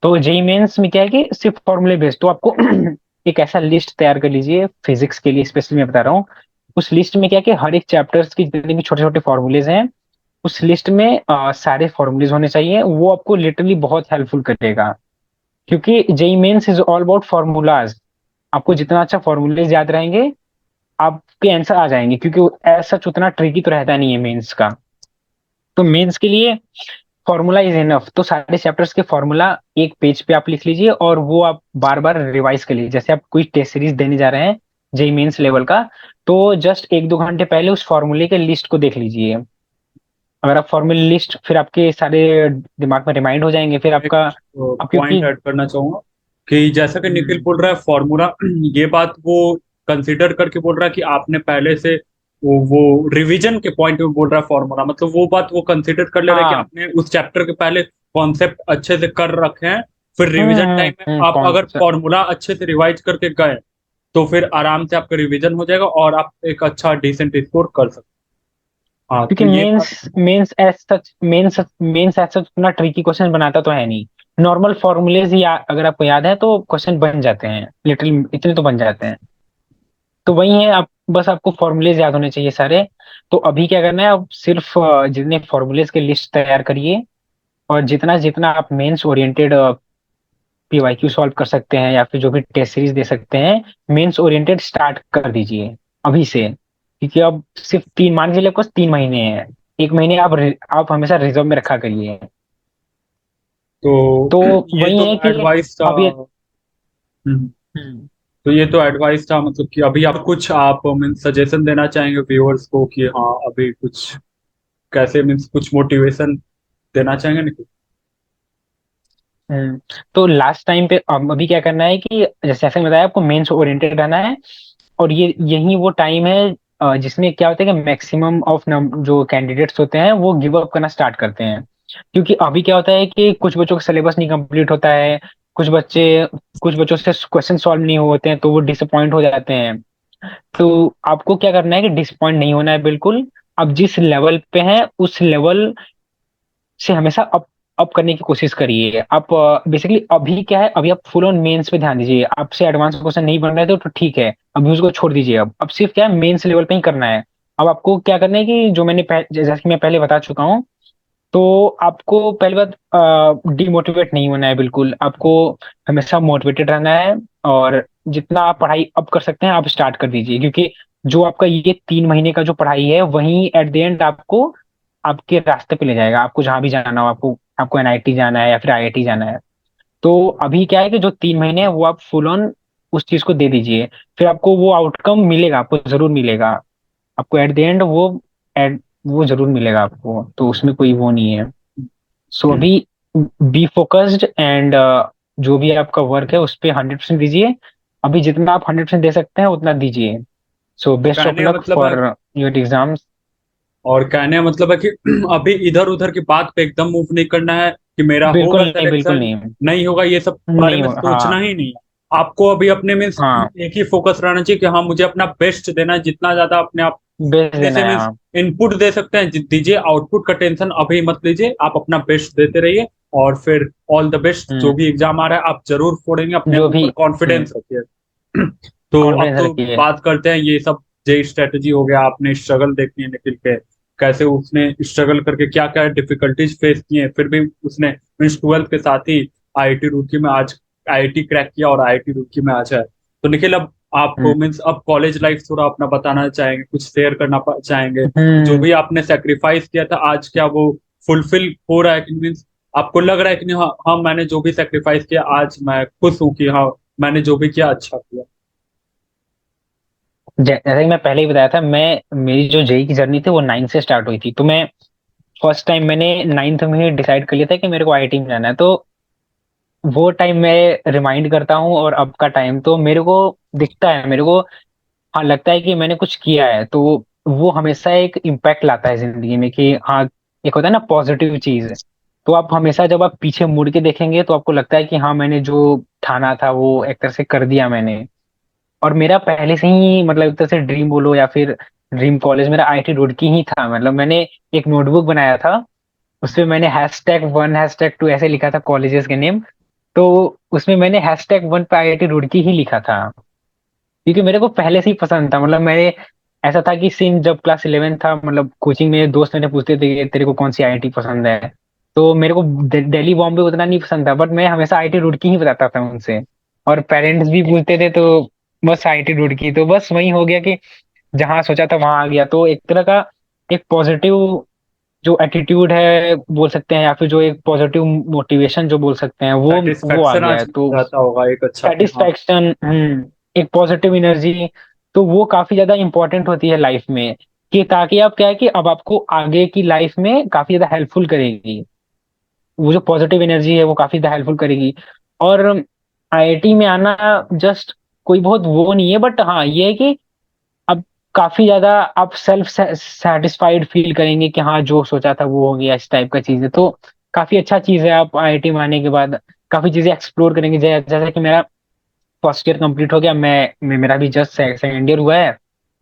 तो जेई मेंस में क्या है कि सिर्फ फॉर्मूले बेस्ड, तो आपको एक ऐसा लिस्ट तैयार कर लीजिए फिजिक्स के लिए स्पेशली मैं बता रहा हूँ। उस लिस्ट में क्या है कि हर एक चैप्टर्स की जितने भी छोटे छोटे फॉर्मूलेज हैं उस लिस्ट में सारे फॉर्मूलेज होने चाहिए। वो आपको लिटरली बहुत हेल्पफुल करेगा, क्योंकि JEE mains is all about formulas. आपको जितना अच्छा फॉर्मूलेज याद रहेंगे आपके आंसर आ जाएंगे, क्योंकि ऐसा उतना ट्रिकी तो रहता नहीं है मेंस का। तो मेंस के लिए फॉर्मूला इज इनफ। तो सारे चैप्टर्स के फॉर्मूला एक पेज पे आप लिख लीजिए और वो आप बार बार रिवाइज कर लीजिए। जैसे आप कोई टेस्ट सीरीज देने जा रहे हैं जेई मेंस लेवल का, तो जस्ट 1-2 घंटे पहले उस फॉर्मूले के लिस्ट को देख लीजिए। अगर आप फॉर्मूले लिस्ट, फिर आपके सारे दिमाग में रिमाइंड हो जाएंगे, फिर एक आपका अब पॉइंट क्योंकि ऐड करना चाहूंगा कि जैसा कि निखिल हम्म, बोल रहा है फॉर्मूला, ये बात वो कंसिडर करके बोल रहा है कि आपने पहले से वो रिवीजन के पॉइंट में बोल रहा है फॉर्मूला, मतलब वो बात वो कंसिडर कर ले रहा है कि हाँ। आपने उस चैप्टर के पहले कॉन्सेप्ट अच्छे से कर रखे हैं, फिर रिवीजन टाइम में आप कौन अगर सा? फॉर्मूला अच्छे से रिवाइज करके गए तो फिर आराम से आपका रिवीजन हो जाएगा और आप एक अच्छा डिसेंट स्कोर कर सकते हैं। हाँ, क्योंकि तो ये बात। मेंस एज सच इतना ट्रिकी क्वेश्चन बनाता तो है नहीं। नॉर्मल फॉर्मूलेज ही अगर आपको याद है तो क्वेश्चन बन जाते हैं, लिटिल इतने तो बन जाते हैं। तो वही है, आप बस आपको फॉर्मूलेज याद होने चाहिए सारे। तो अभी क्या करना है, आप सिर्फ जितने फॉर्मूलेज की लिस्ट तैयार करिए, और जितना जितना आप मेंस ओरिएंटेड पीवाईक्यू सॉल्व कर सकते हैं या फिर जो भी टेस्ट सीरीज दे सकते हैं, मेंस ओरिएंटेड स्टार्ट कर दीजिए अभी से। क्योंकि अब सिर्फ तीन, मान के चलिए आपको 3 महीने हैं, 1 महीने आप हमेशा रिजर्व में रखा करिए। तो तो ये वही तो है कि एडवाइस था। अभी। हम्म, हम्म, तो ये तो एडवाइस था, मतलब कि अभी आप कुछ आप मीन सजेशन देना चाहेंगे व्यूअर्स को कि हाँ अभी कुछ कैसे, मीन्स कुछ मोटिवेशन देना चाहेंगे निखिल? हम्म। तो लास्ट टाइम पे अभी क्या करना है कि जैसे जैसे बताया आपको मेंस ओरिएंटेड रहना है। और ये यही वो टाइम है जिसमें क्या होता है कि मैक्सिमम ऑफ जो कैंडिडेट्स होते हैं वो गिव अप करना स्टार्ट करते हैं। क्योंकि अभी क्या होता है कि कुछ बच्चों का सिलेबस नहीं कंप्लीट होता है, कुछ बच्चे कुछ बच्चों से क्वेश्चन सॉल्व नहीं होते हैं तो वो डिसअपॉइंट हो जाते हैं। तो आपको क्या करना है कि डिसअपॉइंट नहीं होना है बिल्कुल। अब जिस लेवल पे हैं उस लेवल से हमेशा अप करने की कोशिश करिए। आप बेसिकली अभी क्या है, अभी आप फुल ऑन मेंस पे ध्यान दीजिए। आपसे एडवांस क्वेश्चन नहीं बन रहे थे तो ठीक है, अभी उसको छोड़ दीजिए। अब सिर्फ क्या है, मेंस लेवल पे ही करना है। अब आपको क्या करना है कि जो जैसा कि मैं पहले बता चुका हूँ, तो आपको पहली बात डिमोटिवेट नहीं होना है बिल्कुल। आपको हमेशा मोटिवेटेड रहना है, और जितना आप पढ़ाई अब कर सकते हैं आप स्टार्ट कर दीजिए। क्योंकि जो आपका ये 3 महीने का जो पढ़ाई है वही एट द एंड आपको आपके रास्ते पे ले जाएगा। आपको जहां भी जाना हो, आपको आपको एनआईटी जाना है या फिर आईआईटी जाना है, तो अभी क्या है कि जो 3 महीने हैं वो आप फुल ऑन उस चीज को दे दीजिए। फिर आपको वो आउटकम मिलेगा, आपको जरूर मिलेगा। आपको एट द एंड वो जरूर मिलेगा आपको, तो उसमें कोई वो नहीं है। सो हम्म। अभी बी फोकस्ड एंड जो भी आपका वर्क है उस पर 100% दीजिए। अभी जितना आप 100% दे सकते हैं उतना दीजिए। सो तो बेस्ट ऑफ कहने का लक मतलब है, फॉर योर एग्जाम्स। और कहने का मतलब है कि अभी इधर उधर की बात पे एकदम मूव नहीं करना है कि मेरा बिल्कुल होगा नहीं, बिल्कुल सिलेक्शन, नहीं। नहीं होगा, ये सब बारे नहीं में हो, सोचना हाँ। ही नहीं है। आपको अभी अपने में हाँ, एक ही फोकस रहना चाहिए कि हाँ मुझे अपना बेस्ट देना है, जितना ज्यादा अपने आप बेस्ट अपने देना से है, मीन्स हाँ। इनपुट दे सकते हैं दीजिए। आउटपुट का टेंशन अभी मत लीजिए, आप अपना बेस्ट देते रहिए। और फिर ऑल द बेस्ट, जो हम्म। भी एग्जाम आ रहा है आप जरूर फोड़ेंगे, अपने जो भी। ऊपर कॉन्फिडेंस रखिए। तो अब कॉन्फिडेंस तो रखिए। बात करते हैं ये सब, जे स्ट्रेटेजी हो गया, आपने स्ट्रगल देखी है निखिल के, कैसे उसने स्ट्रगल करके क्या क्या डिफिकल्टीज फेस की हैं, फिर भी उसने मीन्स 12th के साथ ही आईआईटी रुड़की में आज आईआईटी क्रैक किया और आईआईटी रुड़की में आज है। तो निखिल अब आप हम्म। मीन्स अब कॉलेज लाइफ थोड़ा अपना बताना चाहेंगे, कुछ शेयर करना चाहेंगे कि जो हम्म। भी आपने सेक्रीफाइस किया था आज क्या वो फुलफिल हो रहा है कि मीन्स आपको लग रहा है कि नहीं, हाँ हाँ मैंने जो भी सेक्रीफाइस किया आज मैं खुश हूँ कि हाँ मैंने जो भी किया अच्छा किया। जैसे कि मैं पहले ही बताया था, मैं मेरी जो जेई की जर्नी थी वो 9 से स्टार्ट हुई थी। तो मैं फर्स्ट टाइम मैंने 9th में ही डिसाइड कर लिया था कि मेरे को आईआईटी में जाना है। तो वो टाइम मैं रिमाइंड करता हूँ, और अब का टाइम तो मेरे को दिखता है, मेरे को हाँ लगता है कि मैंने कुछ किया है। तो वो हमेशा एक इम्पैक्ट लाता है जिंदगी में कि हाँ, एक होता है ना पॉजिटिव चीज। तो आप हमेशा जब आप पीछे मुड़ के देखेंगे तो आपको लगता है कि हाँ, मैंने जो ठाना था वो एक तरह से कर दिया मैंने। और मेरा पहले से ही मतलब एक तरह से ड्रीम बोलो या फिर ड्रीम कॉलेज मेरा आईआईटी रुड़की ही था। मतलब मैंने एक नोटबुक बनाया था, उसमें मैंने #1 #2 ऐसे लिखा था कॉलेजेस के नेम। तो उसमें मैंने #1 पे आईआईटी रुड़की ही लिखा था, क्योंकि मेरे को पहले से ही पसंद था। मतलब मैंने ऐसा था कि सिंस जब क्लास 11 था, मतलब कोचिंग में दोस्त मेरे पूछते थे कि तेरे को कौन सी आईआईटी पसंद है। तो मेरे को दिल्ली बॉम्बे उतना नहीं पसंद था, बट मैं हमेशा आईआईटी रुड़की ही बताता था उनसे। और पेरेंट्स भी पूछते थे तो बस आईआईटी रुड़की, तो बस वही हो गया कि जहाँ सोचा था वहां आ गया। तो एक तरह का एक पॉजिटिव जो एटीट्यूड है बोल सकते हैं, या फिर जो एक पॉजिटिव मोटिवेशन जो बोल सकते हैं, वो आ सेटिस्फैक्शन गया आज है। तो रहता होगा एक अच्छा कि हाँ। सेटिस्फैक्शन, एक पॉजिटिव एनर्जी, तो वो काफी ज्यादा इंपॉर्टेंट होती है लाइफ में। कि ताकि आप क्या है कि अब आपको आगे की लाइफ में काफी ज्यादा हेल्पफुल करेगी। वो जो पॉजिटिव एनर्जी है वो काफी ज्यादा हेल्पफुल करेगी। और आईआईटी में आना जस्ट कोई बहुत वो नहीं है, बट हाँ ये है कि अब काफी ज्यादा आप सेल्फ सेटिस्फाइड फील करेंगे कि हाँ जो सोचा था वो हो गया, इस टाइप का चीज है। तो काफी अच्छा चीज है, आप आईआईटी में आने के बाद काफी चीजें एक्सप्लोर करेंगे। जैसा कि मेरा फर्स्ट ईयर कंप्लीट हो गया, मेरा भी जस्ट सेकेंड ईयर हुआ है,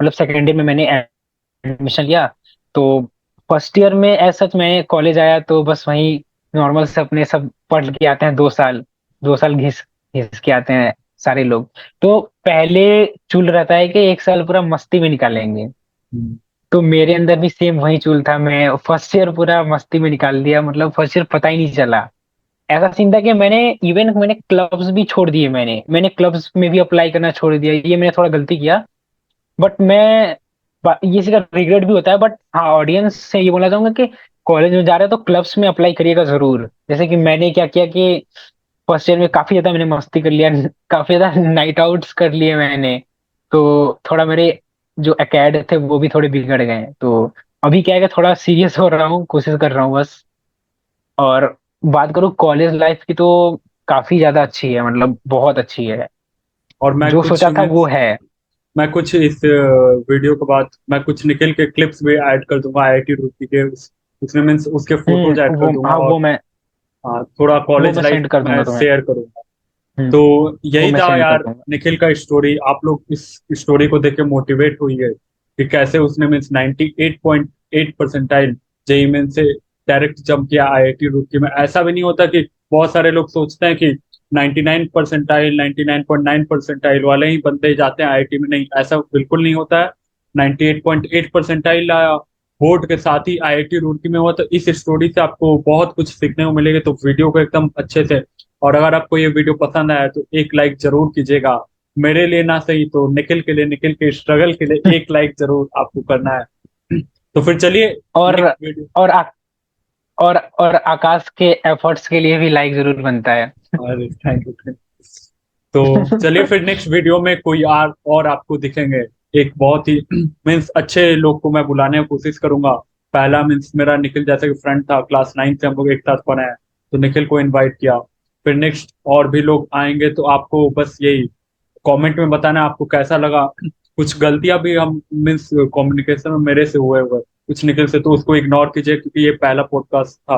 मतलब सेकेंड ईयर में मैंने एडमिशन लिया। तो फर्स्ट ईयर में एज सच मैं कॉलेज आया तो बस वही नॉर्मल से अपने सब पढ़ के आते हैं, 2 साल, 2 साल घिस घिस के आते हैं सारे लोग। तो पहले चूल रहता है कि 1 साल पूरा मस्ती में निकालेंगे। हम्म। तो मेरे अंदर भी सेम वही चूल था, मैं फर्स्ट ईयर पूरा मस्ती में निकाल दिया, मतलब फर्स्ट ईयर पता ही नहीं चला। ऐसा सीन था कि मैंने क्लब्स भी छोड़ दिए, मैंने मैंने क्लब्स में भी अप्लाई करना छोड़ दिया, ये मैंने थोड़ा गलती किया। बट ये इसका रिग्रेट भी होता है, बट हाँ ऑडियंस से ये बोलना चाहूंगा कि कॉलेज में जा रहे हो तो क्लब्स में अप्लाई करिएगा जरूर। जैसे कि मैंने क्या किया कि फर्स्ट ईयर में काफी ज्यादा मैंने मस्ती कर लिया, काफी ज्यादा नाइट आउट्स कर लिए मैंने। तो थोड़ा मेरे जो एकेड थे वो भी थोड़े बिगड़ गए, तो अभी क्या है कि थोड़ा सीरियस हो रहा हूँ, कोशिश कर रहा हूँ बस। और बात करूँ कॉलेज लाइफ की तो काफी ज्यादा अच्छी है, मतलब बहुत अच्छी है, और मैं जो कुछ सोचा था वो है। मैं कुछ इस वीडियो के बाद मैं कुछ निखिल के क्लिप्स भी ऐड कर दूंगा आईआईटी रुड़की के उसमें मीन्स उसके फोटोज ऐड कर वो दूंगा, हाँ और हाँ थोड़ा वो कॉलेज मैं लाइफ सेंड कर मैं दूंगा तुम्हें। शेयर करूंगा। हम्म तो वो यही मैं था सेंड कर यार दूंगा। निखिल का स्टोरी। आप लोग इस स्टोरी को देख के मोटिवेट हुई है कि कैसे उसने मीन्स 98.8 परसेंटाइल जेई मेन से डायरेक्ट जंप किया आईआईटी रुड़की में। ऐसा भी नहीं होता कि बहुत सारे लोग सोचते हैं कि 99 परसेंटाइल 99.9 परसेंटाइल वाले ही बंदे जाते हैं आईआईटी में। नहीं, ऐसा बिल्कुल नहीं होता है। 98.8 परसेंटाइल लाया, बोर्ड के साथ ही आईआईटी रुड़की में हुआ। तो इस स्टोरी से आपको बहुत कुछ सीखने को मिलेगा, तो वीडियो को एकदम अच्छे से, और अगर आपको ये वीडियो पसंद आया तो एक लाइक जरूर कीजिएगा। मेरे लिए ना सही तो निखिल के लिए, निखिल के स्ट्रगल के लिए एक लाइक जरूर आपको करना है। तो फिर चलिए और नेक्स्ट वीडियो। और और आकाश के एफर्ट्स के लिए भी लाइक जरूर बनता है। अरे थैंक यू, थैंक यू। तो चलिए फिर नेक्स्ट वीडियो में कोई और आपको दिखेंगे। एक बहुत ही मीन्स अच्छे लोग को मैं बुलाने की कोशिश करूंगा। पहला मीन्स मेरा निखिल जैसे कि फ्रेंड था, क्लास 9 से हम लोग एक साथ पढ़े हैं, तो निखिल को इनवाइट किया। फिर नेक्स्ट और भी लोग आएंगे, तो आपको बस यही कमेंट में बताना आपको कैसा लगा। कुछ गलतियां भी हम मीन्स कम्युनिकेशन में मेरे से हुए हुए कुछ निखिल से, तो उसको इग्नोर कीजिए क्योंकि ये पहला पॉडकास्ट था।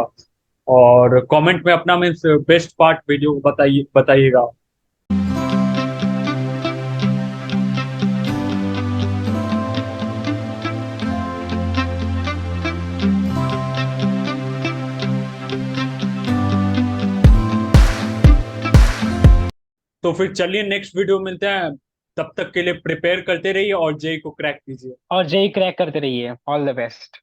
और कमेंट में अपना मीन्स बेस्ट पार्ट वीडियो को बताइएगा। तो फिर चलिए नेक्स्ट वीडियो मिलते हैं। तब तक के लिए प्रिपेयर करते रहिए और जेई को क्रैक कीजिए। और जेई क्रैक करते रहिए, ऑल द बेस्ट।